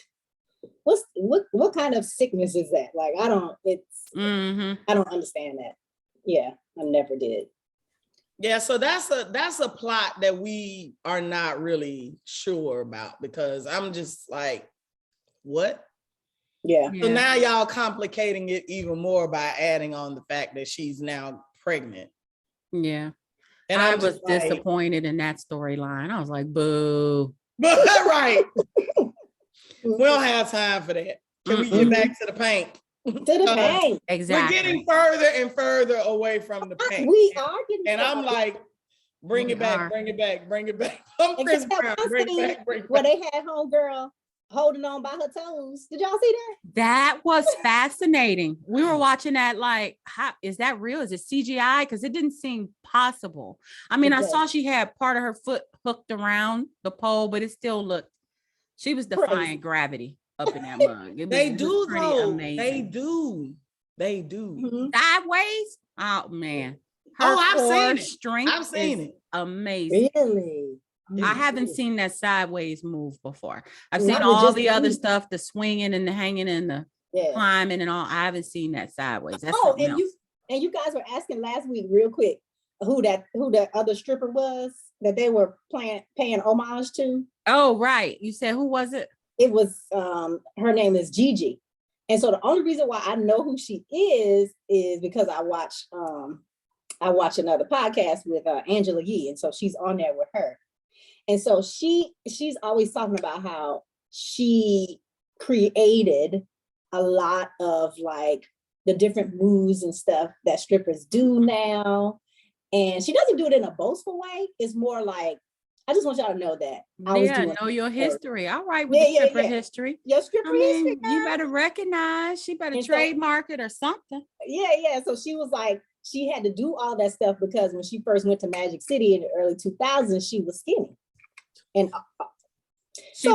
what kind of sickness is that? Like, I don't understand that. Yeah, I never did. Yeah, so that's a plot that we are not really sure about because I'm just like, what? Yeah. So now y'all complicating it even more by adding on the fact that she's now pregnant. Yeah. And I I'm was just like, disappointed in that storyline. I was like, boo. but right. We don't have time for that. Can we get back to the paint? To the pain. We're Exactly. getting further and further away from the paint. We are getting And I'm started. like, bring We it back, are. bring it back, bring it back. I'm Chris Except Brown, I bring it seen back, bring it where back. they had homegirl holding on by her toes. Did y'all see that? That was fascinating. We were watching that like, how is that real? Is it CGI? Because it didn't seem possible. I mean, I Okay. saw she had part of her foot hooked around the pole, but it still looked, she was Crazy. defying gravity up in that mug. It They was do pretty though. amazing. They do. They do. Mhm. Sideways? Oh man. Oh, I've core seen it. strength I've seen is it. amazing. Really? I haven't seen that sideways move before. I've Not seen with all just the other me. stuff, the swinging and the hanging and the Yeah. climbing and all. I haven't seen that sideways. That's Oh, something and else. you guys were asking last week, real quick. who that other stripper was that they were paying homage to. Oh, right. You said, who was it? It was her name is Gigi. And so the only reason why I know who she is because I watch another podcast with Angela Yee, and so she's on there with her. And so she's always talking about how she created a lot of like the different moves and stuff that strippers do now. And she doesn't do it in a boastful way. It's more like, I just want y'all to know that. Know your history. All right, with the stripper history. Your stripper history. You better recognize, she better trademark it or something. Yeah. So she was like, she had to do all that stuff because when she first went to Magic City in the early 2000s, she was skinny. And she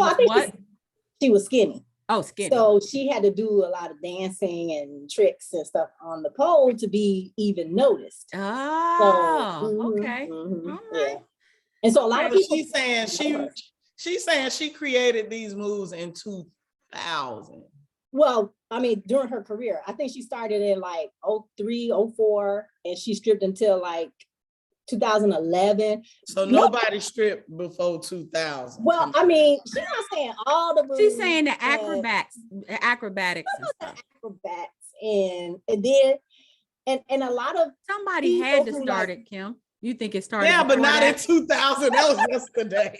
was skinny. Oh, skinny. So she had to do a lot of dancing and tricks and stuff on the pole to be even noticed. Oh, okay. All right. Yeah. And so a lot of people. She's saying she created these moves in 2000. Well, I mean, during her career, I think she started in like 03, 04, and she stripped until like 2011. So nobody stripped before 2000. Well, I mean, she's not saying all the moves. She's saying the acrobatics. And then and a lot of somebody had to start it, Kim. You think it started? Yeah, but not in 2000. That was yesterday.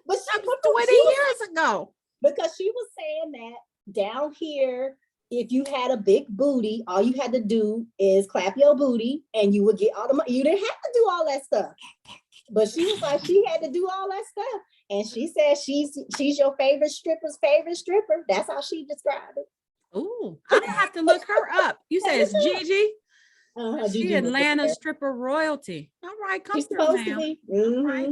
But she put 20 years ago. Because she was saying that down here, if you had a big booty, all you had to do is clap your booty and you would get all the money. You didn't have to do all that stuff. But she was like, she had to do all that stuff. And she said she's your favorite stripper's favorite stripper. That's how she described it. Ooh, I have to look her up. You said it's Gigi? She Atlanta stripper royalty. All right, come She's through, supposed to ma'am. be. All right.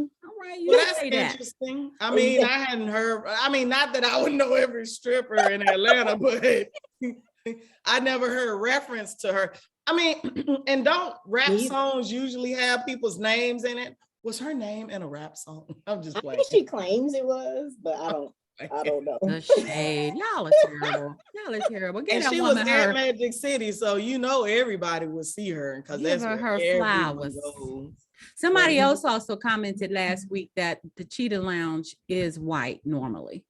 You That's say that. interesting. I mean, I hadn't heard. I mean, not that I would know every stripper in Atlanta, but I never heard a reference to her. I mean, and don't rap songs usually have people's names in it? Was her name in a rap song? I'm just playing. I think she claims it was, but I don't know. The shade. Y'all are terrible. Y'all are terrible. Get and that she woman was her at Magic City, so you know everybody would see her because that's where her flowers. Goes. Somebody else also commented last week that the Cheetah Lounge is white normally.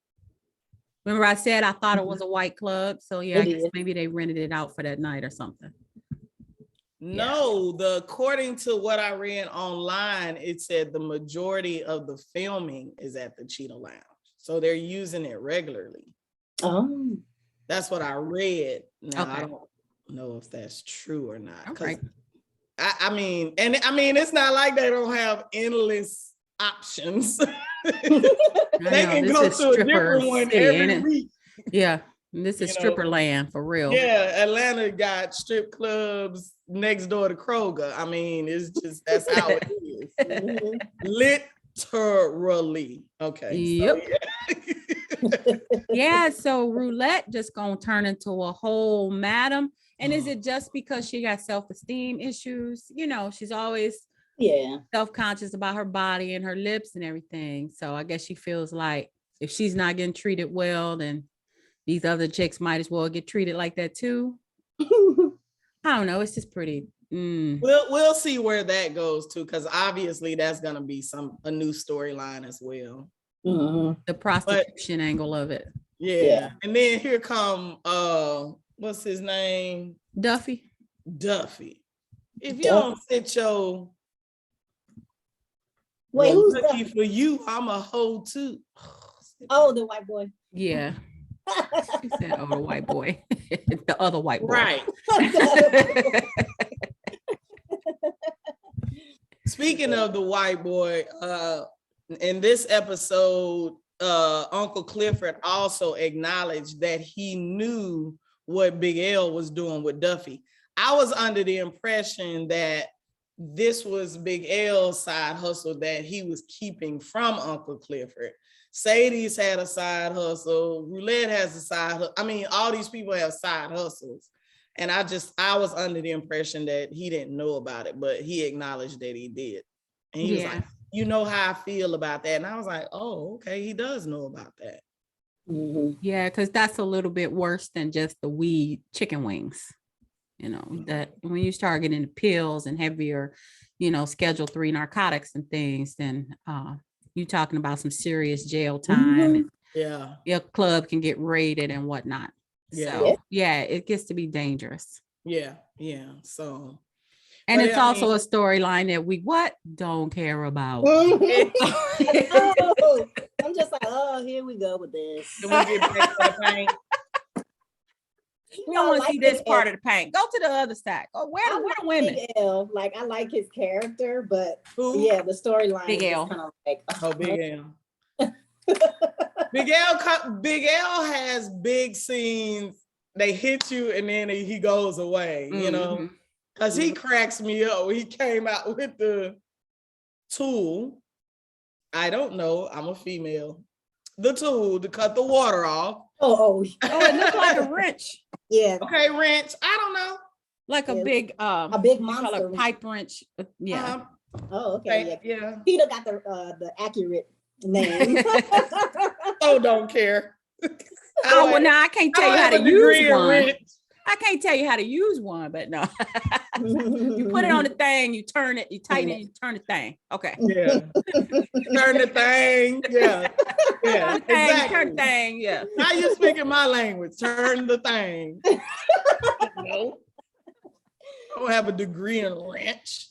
Remember I said I thought it was a white club, so yeah, I guess maybe they rented it out for that night or something. No, according to what I read online, it said the majority of the filming is at the Cheetah Lounge. So they're using it regularly. Oh. That's what I read. Now, okay. I don't know if that's true or not. Okay. I mean, it's not like they don't have endless options. They can go to a different one every week. Yeah. This is stripper land for real. Yeah, Atlanta got strip clubs next door to Kroger. I mean, it's just that's how it is. Literally. Okay. Yep. So, yeah. So roulette just gonna turn into a whole madam. And is it just because she got self-esteem issues? You know, she's always self-conscious about her body and her lips and everything. So I guess she feels like if she's not getting treated well, then these other chicks might as well get treated like that too. I don't know. It's just pretty. We'll see where that goes to, because obviously that's gonna be a new storyline as well. The prostitution angle of it. Yeah. And then here come what's his name? Duffy. If you don't sit your who's lucky for you, I'm a hoe too. Oh, the white boy. Yeah. She said, oh, the white boy. The other white boy. Right. Speaking of the white boy, in this episode, Uncle Clifford also acknowledged that he knew what Big L was doing with Duffy. I was under the impression that this was Big L's side hustle that he was keeping from Uncle Clifford. Sadie's had a side hustle. Roulette has a side hustle. I mean, all these people have side hustles. And I was under the impression that he didn't know about it, but he acknowledged that he did. And he was like, you know how I feel about that. And I was like, oh, okay, he does know about that. Yeah, because that's a little bit worse than just the weed chicken wings. You know, that when you start getting into pills and heavier, Schedule 3 narcotics and things, then you're talking about some serious jail time. And Yeah. your club can get raided and whatnot. Yeah. So yeah, it gets to be dangerous. Yeah. Yeah. So, and but it's I also mean- a storyline that we don't care about. Mhm. Oh, I'm just like, oh, here we go with this. Can we get back to the paint? We don't I want to like see this it. part of the paint. Go to the other side. Oh, where I the like women? Big L. Like, I like his character, but Who? yeah, the storyline Big is L. kind of like, Oh, Big L. Big L has big scenes. They hit you and then he goes away, Mhm. because he cracks me up. He came out with the tool. I don't know. I'm a female. The tool to cut the water off. oh, Oh, it looked like a wrench, yeah, Okay, wrench. I don't know. like a Yeah. big a big what you call monster. it, pipe wrench. Yeah. Oh, okay, yeah. Yeah. Peter got the accurate name. Oh, don't care. Oh, well, now I can't I tell you don't how have to a degree use in one. wrench. I can't tell you how to use one, but no. You put it on the thing, you turn it, you tighten it, you turn the thing. Okay. Yeah. Turn the thing. Yeah. Yeah. Turn the thing, Exactly. turn the thing. Yeah. Now you're speaking my language. Turn the thing. No. I don't have a degree in wrench.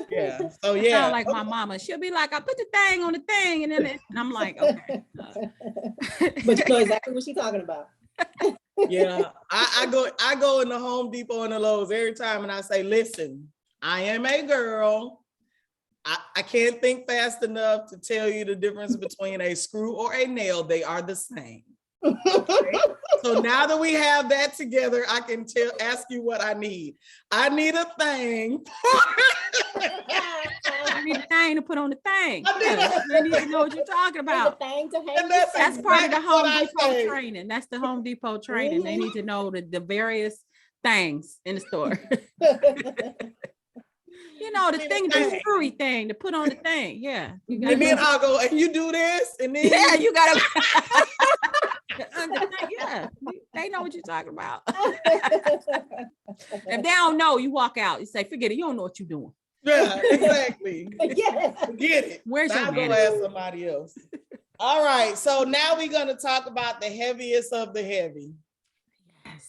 Yeah. So I yeah. sound like my mama. She'll be like, I put the thing on the thing, and then and I'm like, okay. But you know exactly what she's talking about. Yeah. I go in the Home Depot and the Lowe's every time and I say, listen, I am a girl. I can't think fast enough to tell you the difference between a screw or a nail. They are the same. So now that we have that together, I can ask you what I need. I need a thing. I need a thing to put on the thing. I need Yeah, I need to know what you're talking There's a about. thing to hang And that's That's part of the exactly what Home I Depot say. training. That's the Home Depot training. They Mhm. need to know the various things in the store. The Need a thing, the thing. screwy thing to put on the thing. Yeah. You gotta And then do- I'll go, and you do this, and then yeah, you gotta. Yeah, they know what you're talking about. If they don't know, you walk out. You say, forget it. You don't know what you're doing. yeah, exactly. Yeah. Get it. Where's Now your I'm gonna manager? ask somebody else. All right, so now we're gonna talk about the heaviest of the heavy. Yes.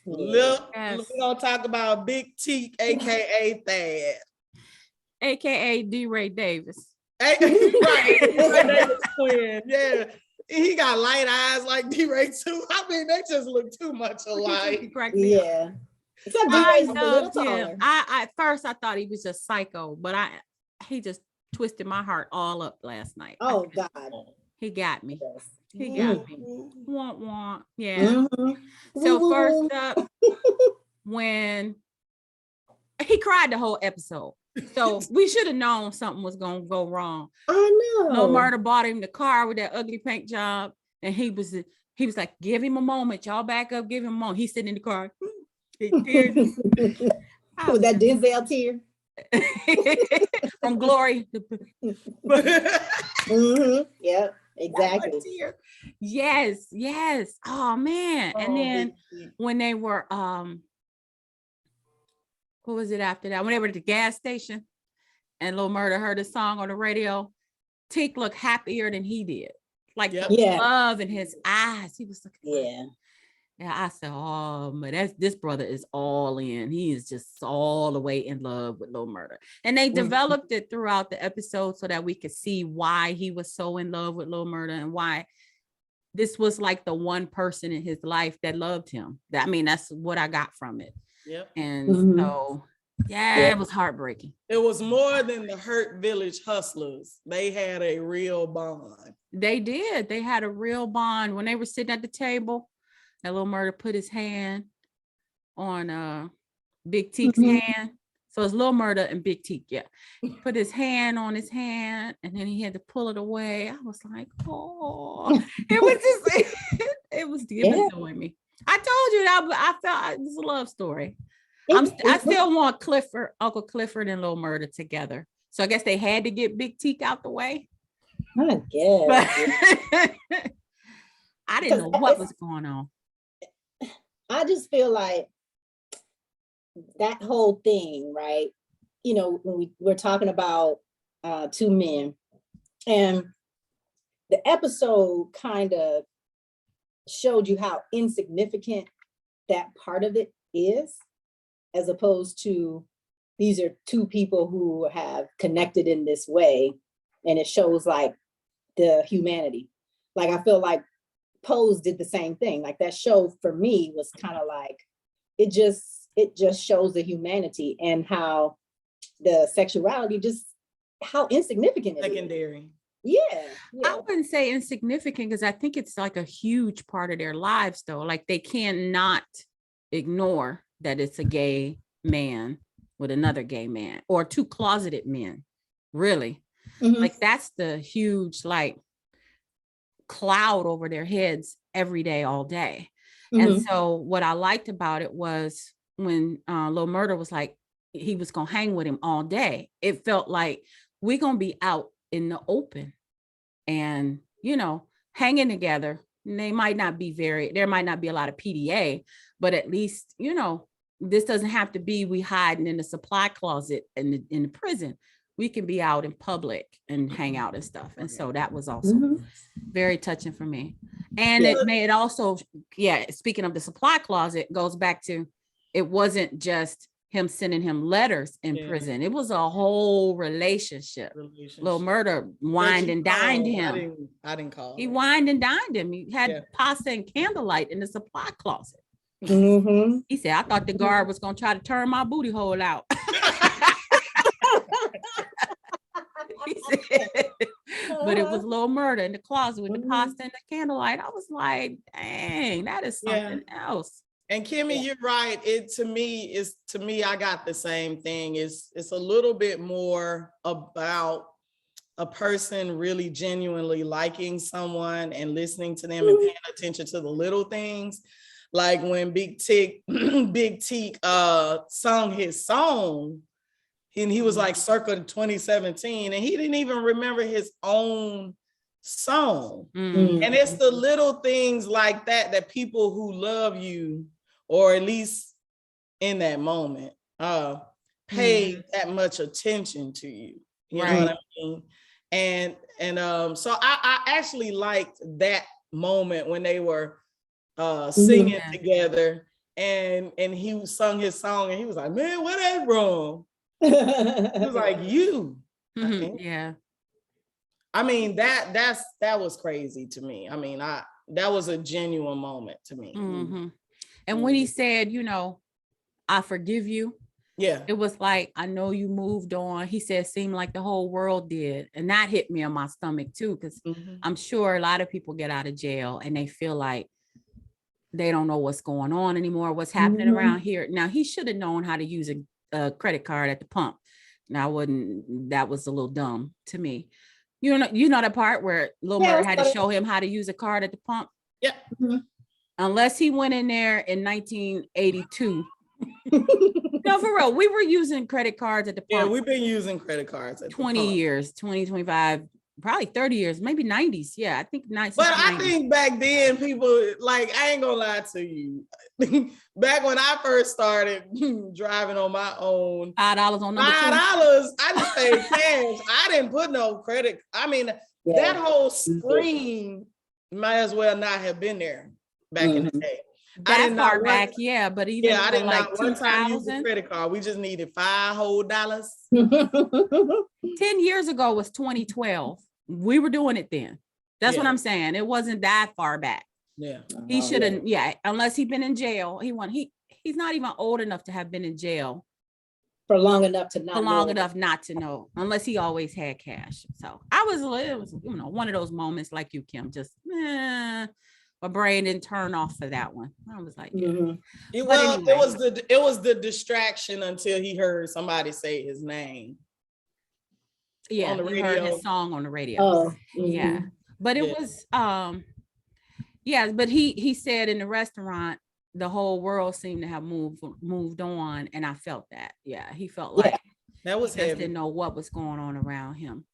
Look, Yes. we're gonna talk about Big T, aka Thad. AKA D. Ray Davis. Right, D-Ray Davis twin. Yeah, he got light eyes like D-Ray too. I mean, they just look too much alike. Crack me up. Yeah. Except I D-Ray's a little loved him. taller. At first I thought he was just psycho, but he just twisted my heart all up last night. Oh God. He got me. Yes. He Mm. got me. Want. Yeah. Mhm. So Woo-woo. first up, when he cried the whole episode. So we should have known something was gonna go wrong. I know. Lil Murder bought him the car with that ugly paint job, and he was like, give him a moment, y'all back up, give him a moment. He's sitting in the car. Tears. With that Denzel tear. From glory. Mm-hmm. Yep. Exactly. Tear. Yes. Oh man. And then when they were what was it after that? When they were at the gas station and Lil Murder heard a song on the radio, Teak looked happier than he did. Like Yep. the Yeah. love in his eyes. He was looking. Yeah. Yeah, I said, oh, man, this brother is all in. He is just all the way in love with Lil Murder. And they Mhm. developed it throughout the episode so that we could see why he was so in love with Lil Murder and why this was like the one person in his life that loved him. That's what I got from it. Yep. And Mhm. so, yeah, Yeah. it was heartbreaking. It was more than the Hurt Village Hustlers. They had a real bond. They did. They had a real bond when they were sitting at the table. And Lil Murder put his hand on Big Teek's Mhm. hand. So it's Lil Murder and Big Teek, yeah. Put his hand on his hand, and then he had to pull it away. I was like, oh, it was just, it was doing me. I told you that I felt it was a love story. I still want Uncle Clifford and Lil Murder together. So I guess they had to get Big Teek out the way. I guess. But I didn't know what was going on. I just feel like that whole thing, right? You know, when we're talking about two men, and the episode kind of showed you how insignificant that part of it is, as opposed to these are two people who have connected in this way, and it shows like the humanity. Like I feel like Pose did the same thing. Like that show for me was kind of like it just shows the humanity and how the sexuality just how insignificant it is. Secondary. Yeah, I yeah. wouldn't say insignificant because I think it's like a huge part of their lives, though. Like they cannot ignore that it's a gay man with another gay man or two closeted men. Really, Mhm. like that's the huge like cloud over their heads every day, all day. And Mhm. so what I liked about it was when Lil Murder was like, he was gonna hang with him all day. It felt like we're gonna be out in the open and, you know, hanging together. And they might not be there might not be a lot of PDA, but at least, you know, this doesn't have to be we hiding in the supply closet in the prison. We can be out in public and hang out and stuff. And so that was also Mhm. very touching for me. And Yeah. it made also, yeah, speaking of the supply closet, goes back to it wasn't just him sending him letters in Yeah. prison. It was a whole relationship. Lil Murder wined and dined him. I didn't call. He it. wined and dined him. He had Yeah. pasta and candlelight in the supply closet. Mhm. He said, I thought the guard was going to try to turn my booty hole out. He said, but it was Lil Murder in the closet with the Mhm. pasta and the candlelight. I was like, dang, that is Yeah. something else. And Kimmy, Yeah. you're right. To me, I got the same thing. It's a little bit more about a person really genuinely liking someone and listening to them and paying attention to the little things. Like when Big Teak sung his song, and he was like circa 2017, and he didn't even remember his own song. Mm. And it's the little things like that that people who love you, or at least in that moment, pay that much attention to you. You know what I mean? And so I actually liked that moment when they were singing Yeah. together, and he sung his song, and he was like, "Man, what that wrong?" He was like, "You." Mhm. Yeah. I mean, that was crazy to me. I mean, that was a genuine moment to me. Mhm. And when he said, you know, I forgive you, Yeah. it was like, I know you moved on. He said, seemed like the whole world did. And that hit me on my stomach too, because I'm sure a lot of people get out of jail and they feel like they don't know what's going on anymore, what's happening around here. Now, he should have known how to use a credit card at the pump. Now, that was a little dumb to me. You know that part where Lil Murder had to show him how to use a card at the pump? Yeah. Unless he went in there in 1982. No, for real. We were using credit cards at the pump. Yeah, we've been using credit cards at 20 years, 20, 25, probably 30 years, maybe 90s. Yeah, I think 90s. But I think back then people, like, I ain't gonna lie to you. Back when I first started driving on my own, $5 on number $5, I just paid cash. I didn't put no credit. I mean, that whole screen might as well not have been there back in the day. That far back, yeah, but even I did like not one time use the 2000, credit card. We just needed $5 whole. 10 years ago was 2012. We were doing it then. That's what I'm saying. It wasn't that far back. Yeah. He shouldn't, unless he'd been in jail. He's not even old enough to have been in jail for long enough not to know, unless he always had cash. So it was one of those moments like you, Kim, just my brain didn't turn off for that one. I was like, It was the distraction until he heard somebody say his name. Yeah, on the he radio. heard his song on the radio. Oh, yeah. But it was but he said in the restaurant the whole world seemed to have moved on, and I felt that. Yeah, he felt like that was he just didn't know what was going on around him.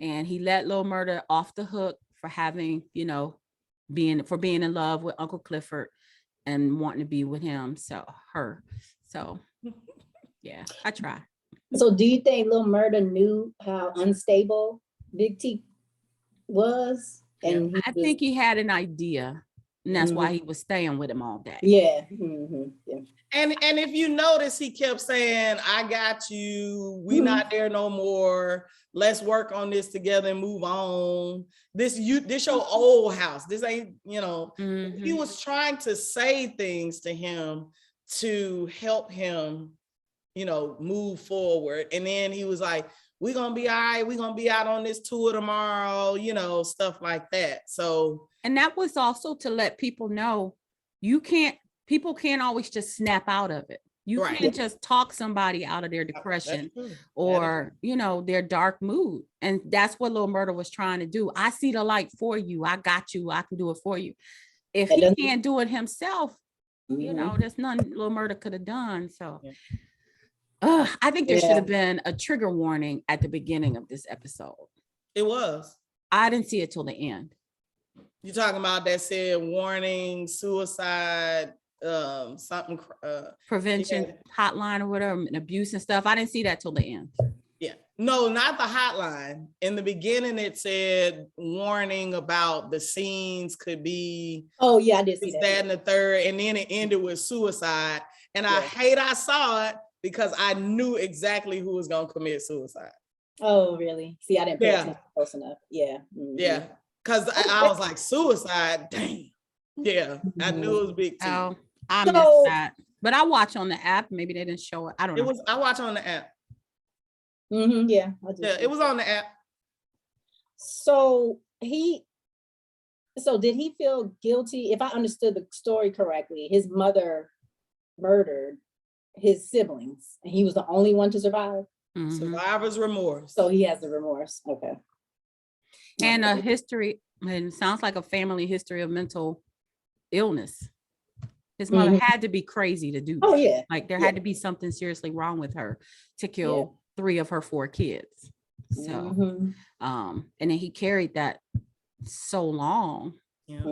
And he let Lil Murder off the hook for having, being in love with Uncle Clifford and wanting to be with him. So So yeah, I try. So do you think Lil Murda knew how unstable Big T was? And he I was, think he had an idea, and that's why Mhm. he was staying with him all day. yeah. Mhm, yeah. And if you notice, he kept saying, I got you, we Mhm. not there no more. Let's work on this together and move on. This your old house. This ain't, you know, he Mhm. was trying to say things to him to help him, you know, move forward. And then he was like, we're gonna be all right, we're gonna be out on this tour tomorrow, you know, stuff like that. So And that was also to let people know people can't always just snap out of it. You Right. can't just talk somebody out of their depression or, you know, their dark mood. And that's what Lil Murda was trying to do. I see the light for you. I got you. I can do it for you. If he can't do it himself, you know, there's nothing Lil Murda could have done. So I think there should have been a trigger warning at the beginning of this episode. It was. I didn't see it till the end. You talking about that said warning, suicide, something Prevention hotline or whatever, and abuse and stuff. I didn't see that till the end. Yeah. No, not the hotline. In the beginning, it said warning about the scenes could be Oh yeah, I did see this, that, and the third, and then it ended with suicide. And I hate I saw it because I knew exactly who was gonna commit suicide. Oh, really? See, I didn't pay attention close enough. Yeah. Mhm. Yeah. Because I was like, suicide, dang. Yeah, I knew it was Big T. Oh, I missed that. But I watch on the app. Maybe they didn't show it. I don't know. I watch on the app. Yeah. Yeah, it was on the app. So did he feel guilty? If I understood the story correctly, his mother murdered his siblings and he was the only one to survive. Survivor's remorse. So he has the remorse. Okay. And a history, and it sounds like a family history of mental illness. His mother had to be crazy to do that. Oh yeah. Like there had to be something seriously wrong with her to kill 3 of her 4 kids. So and then he carried that so long. Yeah.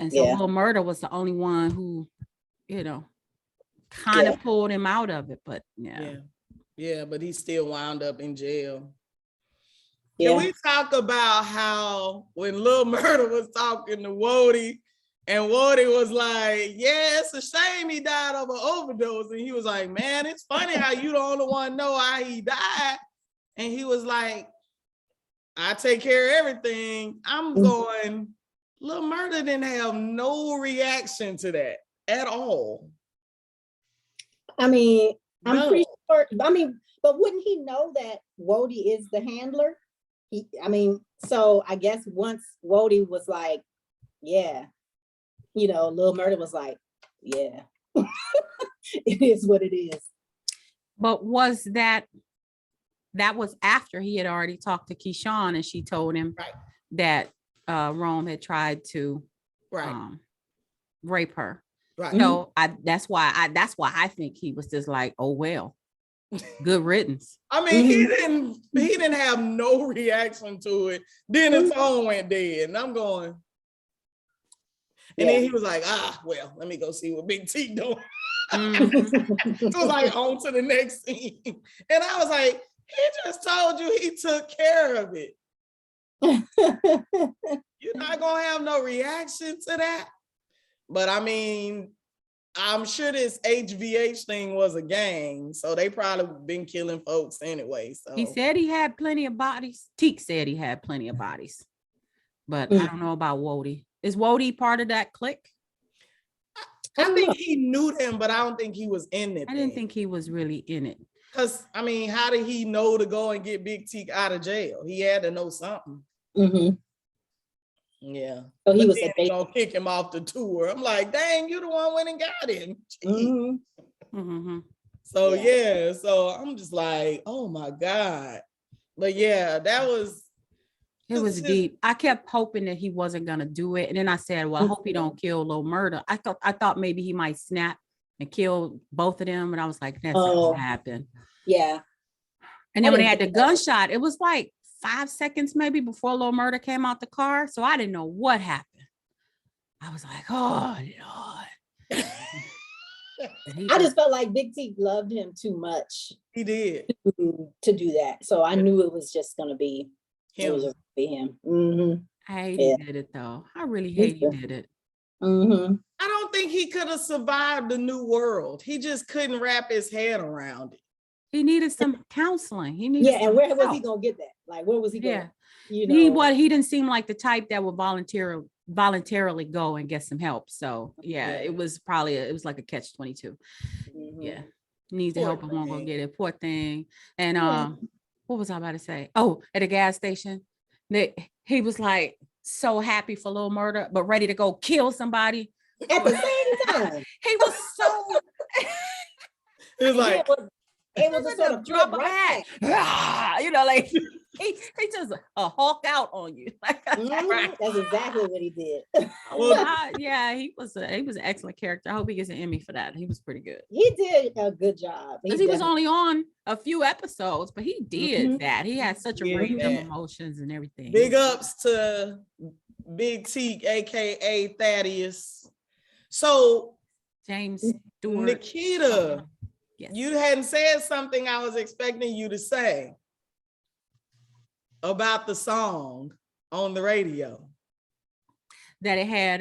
And so Lil Murda was the only one who, you know, kind of pulled him out of it. But yeah, but he still wound up in jail. Can we talk about how when Lil Murda was talking to Woody, and Woody was like, yeah, it's a shame he died of an overdose. And he was like, man, it's funny how you the only one know how he died. And he was like, I take care of everything. I'm going, Lil Murda didn't have no reaction to that at all. I mean, I'm pretty sure, but wouldn't he know that Wody is the handler? So I guess once Wody was like, yeah, you know, Lil Murda was like, yeah, it is what it is. But was that was after he had already talked to Keyshawn and she told him that Rome had tried to rape her. Right. So that's why I think he was just like, oh well, good riddance. I mean, he didn't have no reaction to it. Then his phone went dead, and I'm going. And then he was like, well, let me go see what Big T doing. It was like on to the next scene. And I was like, he just told you he took care of it. You're not gonna have no reaction to that. But I mean, I'm sure this HVH thing was a gang, so they probably been killing folks anyway. So he said he had plenty of bodies. Teak said he had plenty of bodies, but I don't know about Wody. Is Wody part of that clique? I think he knew them, but I don't think he was in it. I didn't think he was really in it. Because I mean, how did he know to go and get Big T out of jail? He had to know something. Yeah. So he was gonna kick him off the tour. I'm like, dang, you the one went and got him. So so I'm just like, oh my God. But yeah, that was it was deep. I kept hoping that he wasn't gonna do it. And then I said, well, I hope he don't kill Lil Murda. I thought maybe he might snap and kill both of them. And I was like, that's not gonna happen. Yeah. And then when they had the gunshot, it was like 5 seconds maybe before Lil Murda came out the car. So I didn't know what happened. I was like, oh Lord. I just felt like Big T loved him too much He did. to do that. So I knew it was just gonna be Him. him. Mm-hmm. I hate Yeah. he did it though. I really hate he did it. Mm-hmm. I don't think he could have survived the new world. He just couldn't wrap his head around it. He needed some counseling. He needed Yeah, and some where was he help. gonna get that? Like, where was he going? Yeah. You He know, he didn't seem like the type that would voluntarily go and get some help. So yeah, Yeah. it was probably it was like a catch-22. mhm. Yeah. Needs the Poor help and won't go thing. get it. Poor thing. And Yeah. what was I about to say? Oh, at a gas station. He was like so happy for Lil Murder, but ready to go kill somebody. At the same time, He was so It was like, able to sort of drop flip a right hat. Ah, you know, like he just a hawk out on you. Like, back. Mhm. That's exactly what he did. yeah, he was an excellent character. I hope he gets an Emmy for that. He was pretty good. He did a good job. Because he was definitely- only on a few episodes, but he did Mhm. that. He had such a Yeah, range yeah. of emotions and everything. big ups to Big T, aka Thaddeus. So James Stewart. Nikita, Yes. you hadn't said something I was expecting you to say about the song on the radio. That it had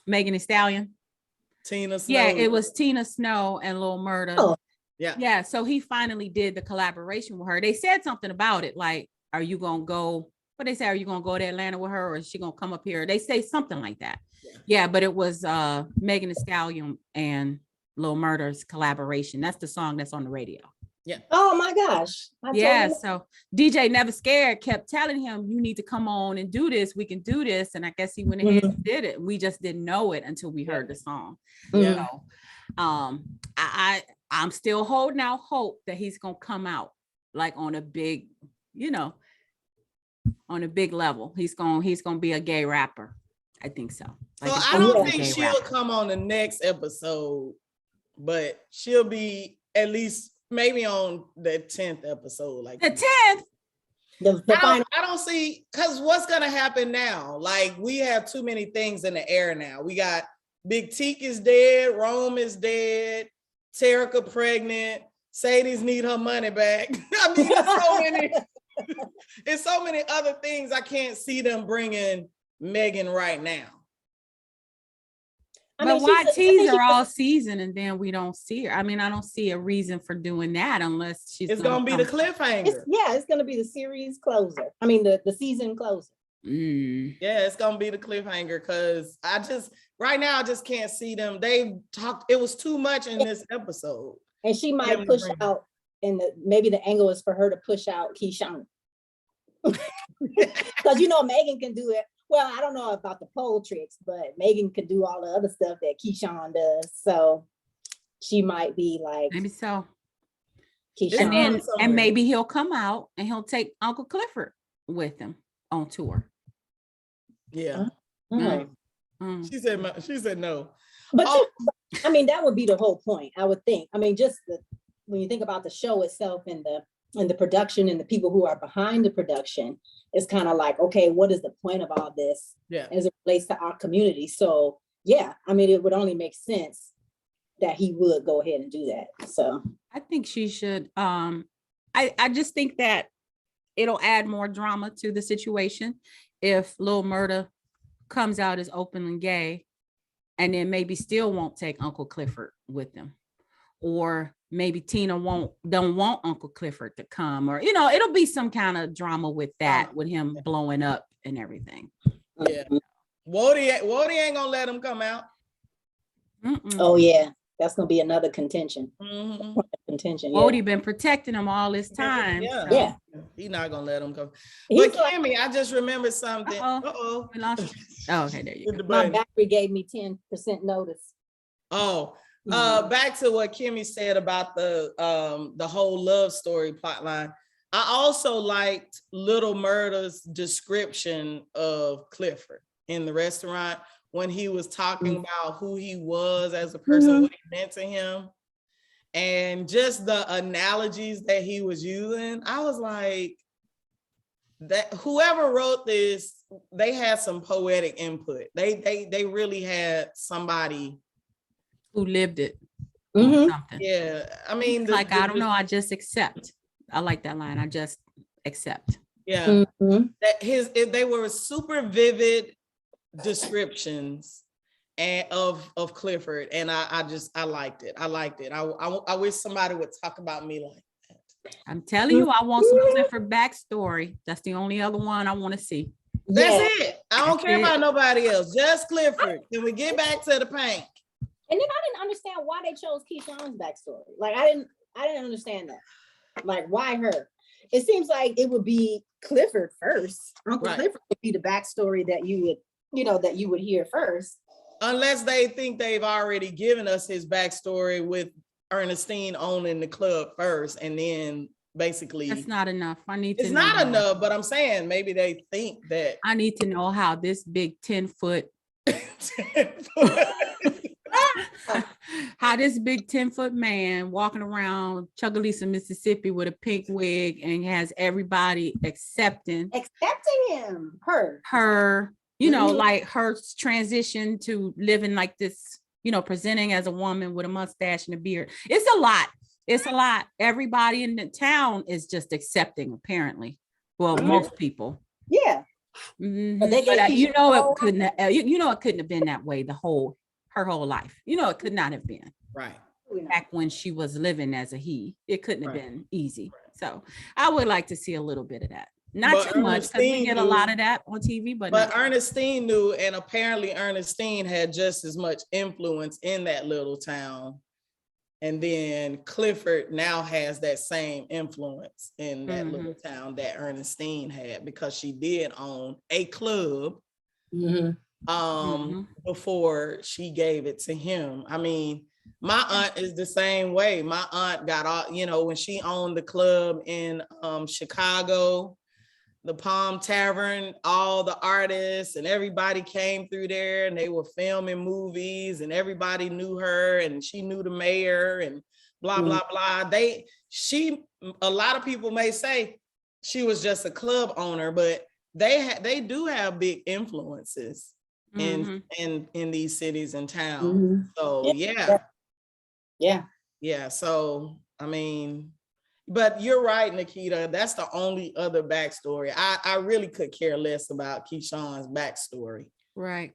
Megan Thee Stallion. Tina Snow. Yeah, it was Tina Snow and Lil Murda. Oh. Yeah. Yeah, so he finally did the collaboration with her. They said something about it, like, are you gonna go? What they say, are you gonna go to Atlanta with her, or is she gonna come up here? They say something like that. Yeah, but it was Megan Thee Stallion and Lil Murda's collaboration. That's the song that's on the radio. Oh my gosh. I Yeah, totally- so DJ Never Scared kept telling him, you need to come on and do this. We can do this. And I guess he went ahead and did it. We just didn't know it until we heard the song. Mhm. So I'm still holding out hope that he's gonna come out like on a big, on a big level. He's gonna be a gay rapper. I think so. So Like, I he's don't gonna be a think gay she'll rapper. come on the next episode, but she'll be at least maybe on the 10th episode. Like The 10th. The final. I don't see, because what's gonna happen now? Like, we have too many things in the air now. We got Big Teak is dead, Rome is dead, Terica pregnant, Sadie's need her money back. I mean, it's so many other things. I can't see them bringing Megan right now. I But mean, why she's a- I tease think her she- all season and then we don't see her? I mean, I don't see a reason for doing that unless she's It's gonna be the come- cliffhanger. It's gonna be the series closer. I mean, the season closer. Mm. Yeah, it's gonna be the cliffhanger because right now I just can't see them. They've talked, it was too much in this episode. And she might Yeah, push right. out, and maybe the angle is for her to push out Keyshawn. Because Megan can do it. Well, I don't know about the pole tricks, but Megan can do all the other stuff that Keyshawn does. So she might be like Maybe so. Keyshawn. And then somewhere. and maybe he'll come out and he'll take Uncle Clifford with him on tour. Yeah. Mhm. Mm. She said no. But Oh. I mean, that would be the whole point, I would think. I mean, just when you think about the show itself and the production and the people who are behind the production, it's kind of like, okay, what is the point of all this Yeah. as it relates to our community? So yeah, I mean, it would only make sense that he would go ahead and do that. So I think she should. I just think that it'll add more drama to the situation if Lil Murda comes out as openly gay and then maybe still won't take Uncle Clifford with them. Or maybe Tina don't want Uncle Clifford to come, or it'll be some kind of drama with that, with him blowing up and everything. Yeah. Wody ain't gonna let him come out. Mm-mm. oh yeah, that's gonna be another contention. Mhm. Yeah. Wody been protecting him all this time. Yeah. so- Yeah. He's not gonna let him come. He's But like, Kimmy, I just remembered something. Uh-oh. We lost you. Oh, okay, there you Hit go. the my button. battery gave me 10% notice. Oh, back to what Kimmy said about the whole love story plotline. I also liked Little Murda's description of Clifford in the restaurant when he was talking about who he was as a person, what he meant to him, and just the analogies that he was using. I was like, that whoever wrote this, they had some poetic input. They really had somebody Who lived it? Mhm. Something. Yeah, I mean, Like, I don't know, I just accept. I like that line. I just accept. Yeah, Mhm. that they were super vivid descriptions and of Clifford, and I liked it. I liked it. I wish somebody would talk about me like that. I'm telling you, I want some Clifford backstory. That's the only other one I want to see. That's Yeah. it. I don't That's care it. about nobody else. Just Clifford. Can we get back to the paint? And then I didn't understand why they chose Keyshawn's backstory. Like I didn't understand that. Like why her? It seems like it would be Clifford first. Uncle Right. Clifford would be the backstory that you would hear first. Unless they think they've already given us his backstory with Ernestine owning the club first, and then basically That's not enough. I need to it's know not more. enough, but I'm saying maybe they think that I need to know how this big 10-foot, how this big 10-foot man walking around Chucalissa, Mississippi with a pink wig and has everybody accepting Him, her. her, you know, Mhm. like her transition to living like this, you know, presenting as a woman with a mustache and a beard. It's a lot. It's a lot. Everybody in the town is just accepting, apparently. Well, Mhm. most people. Yeah. Mhm. But they But, gave you Keisha know, all- it couldn't. You know, it couldn't have been that way her whole life. You know, it could not have been right. back when she was living as a he. It couldn't have Right. been easy. So I would like to see a little bit of that. Not But too much because we Ernestine get a knew- lot of that on TV, but But not- Ernestine knew, and apparently Ernestine had just as much influence in that little town. And then Clifford now has that same influence in that little town that Ernestine had, because she did own a club Mhm. before she gave it to him. I mean, my aunt is the same way. My aunt got all, you know, when she owned the club in Chicago, the Palm Tavern, all the artists and everybody came through there and they were filming movies and everybody knew her and she knew the mayor and blah, blah, blah. A lot of people may say she was just a club owner, but they do have big influences in these cities and towns. Mhm. So Yeah. yeah. So, I mean, but you're right, Nikita. That's the only other backstory. I really could care less about Keyshawn's backstory. right.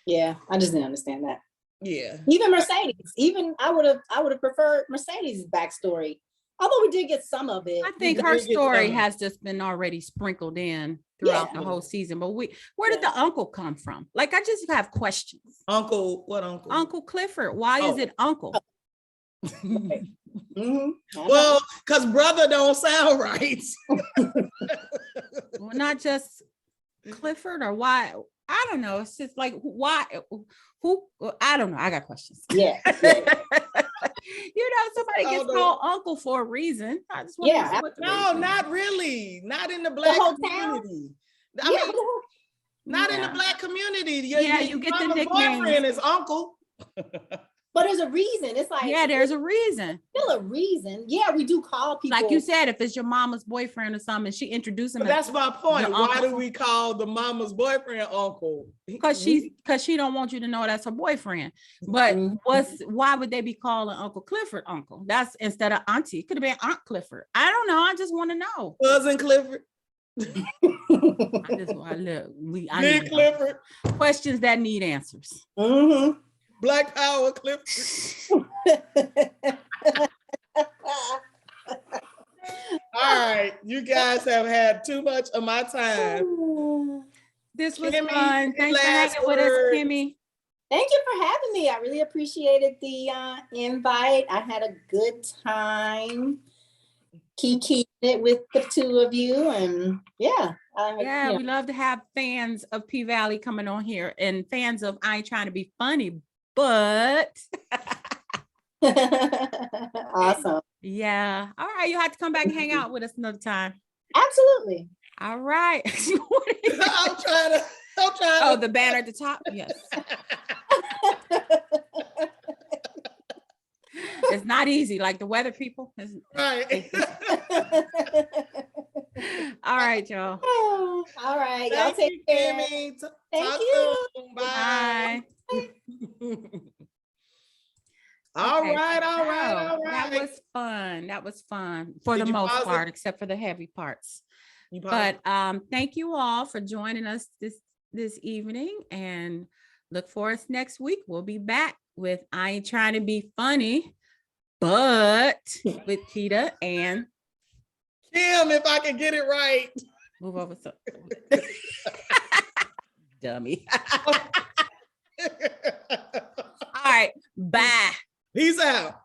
Yeah. I just didn't understand that. Yeah. Even Mercedes, I would have preferred Mercedes' backstory. Although we did get some of it. I think did her get story some. has just been already sprinkled in throughout Yeah. the whole season. But where did the uncle come from? Like, I just have questions. What uncle? Uncle Clifford. Why is it uncle? Mhm. Well, because brother don't sound right. Well, not just Clifford, or why? I don't know. It's just like, why? Who? I don't know. I got questions. Yeah. You know, somebody gets called uncle for a reason. I just want Yeah, to know what the No, reason is. not really. Not in the black whole town? community. Yeah, I mean, not in the Yeah. black community. Yeah, you get the mama's nicknames. boyfriend is uncle. but there's a reason. It's like Yeah, there's a reason. still a reason. Yeah, we do call people. Like you said, if it's your mama's boyfriend or something, she introduced him. But that's my point. your Why uncle. do we call the mama's boyfriend uncle? because she don't want you to know that's her boyfriend. But Mhm. why would they be calling Uncle Clifford uncle? That's instead of auntie. It could have been Aunt Clifford. I don't know. I just want to know. Cousin Clifford. I just I look. I Big need to know. Clifford. Questions that need answers. Mhm. Black Power Clifford. All right. You guys have had too much of my time. This was Kimmy, fun. Thanks for last hanging with us, word. Kimmy. Thank you for having me. I really appreciated the invite. I had a good time keeping it with the two of you, and yeah. Yeah, we love to have fans of P Valley coming on here and fans of I Ain't Trying to Be Funny, but Awesome. yeah. All right, you have to come back and hang out with us another time. Absolutely. All right. I'm trying to. Oh, the banner at the top. Yes. It's not easy, like the weather people. Right. All right, y'all. All right. Y'all Thank take you, care. Kimmy. Thank Talk you. soon. Bye. Bye. All Okay, right, all right, so all that right. was fun. That was fun for Did the you most pause it? part, except for the heavy parts. You paused But thank you all for joining us this evening, and look for us next week. We'll be back with I Ain't Trying to Be Funny, but with Tita and Kim, if I can get it right. move over so dummy. All right, bye. Peace out.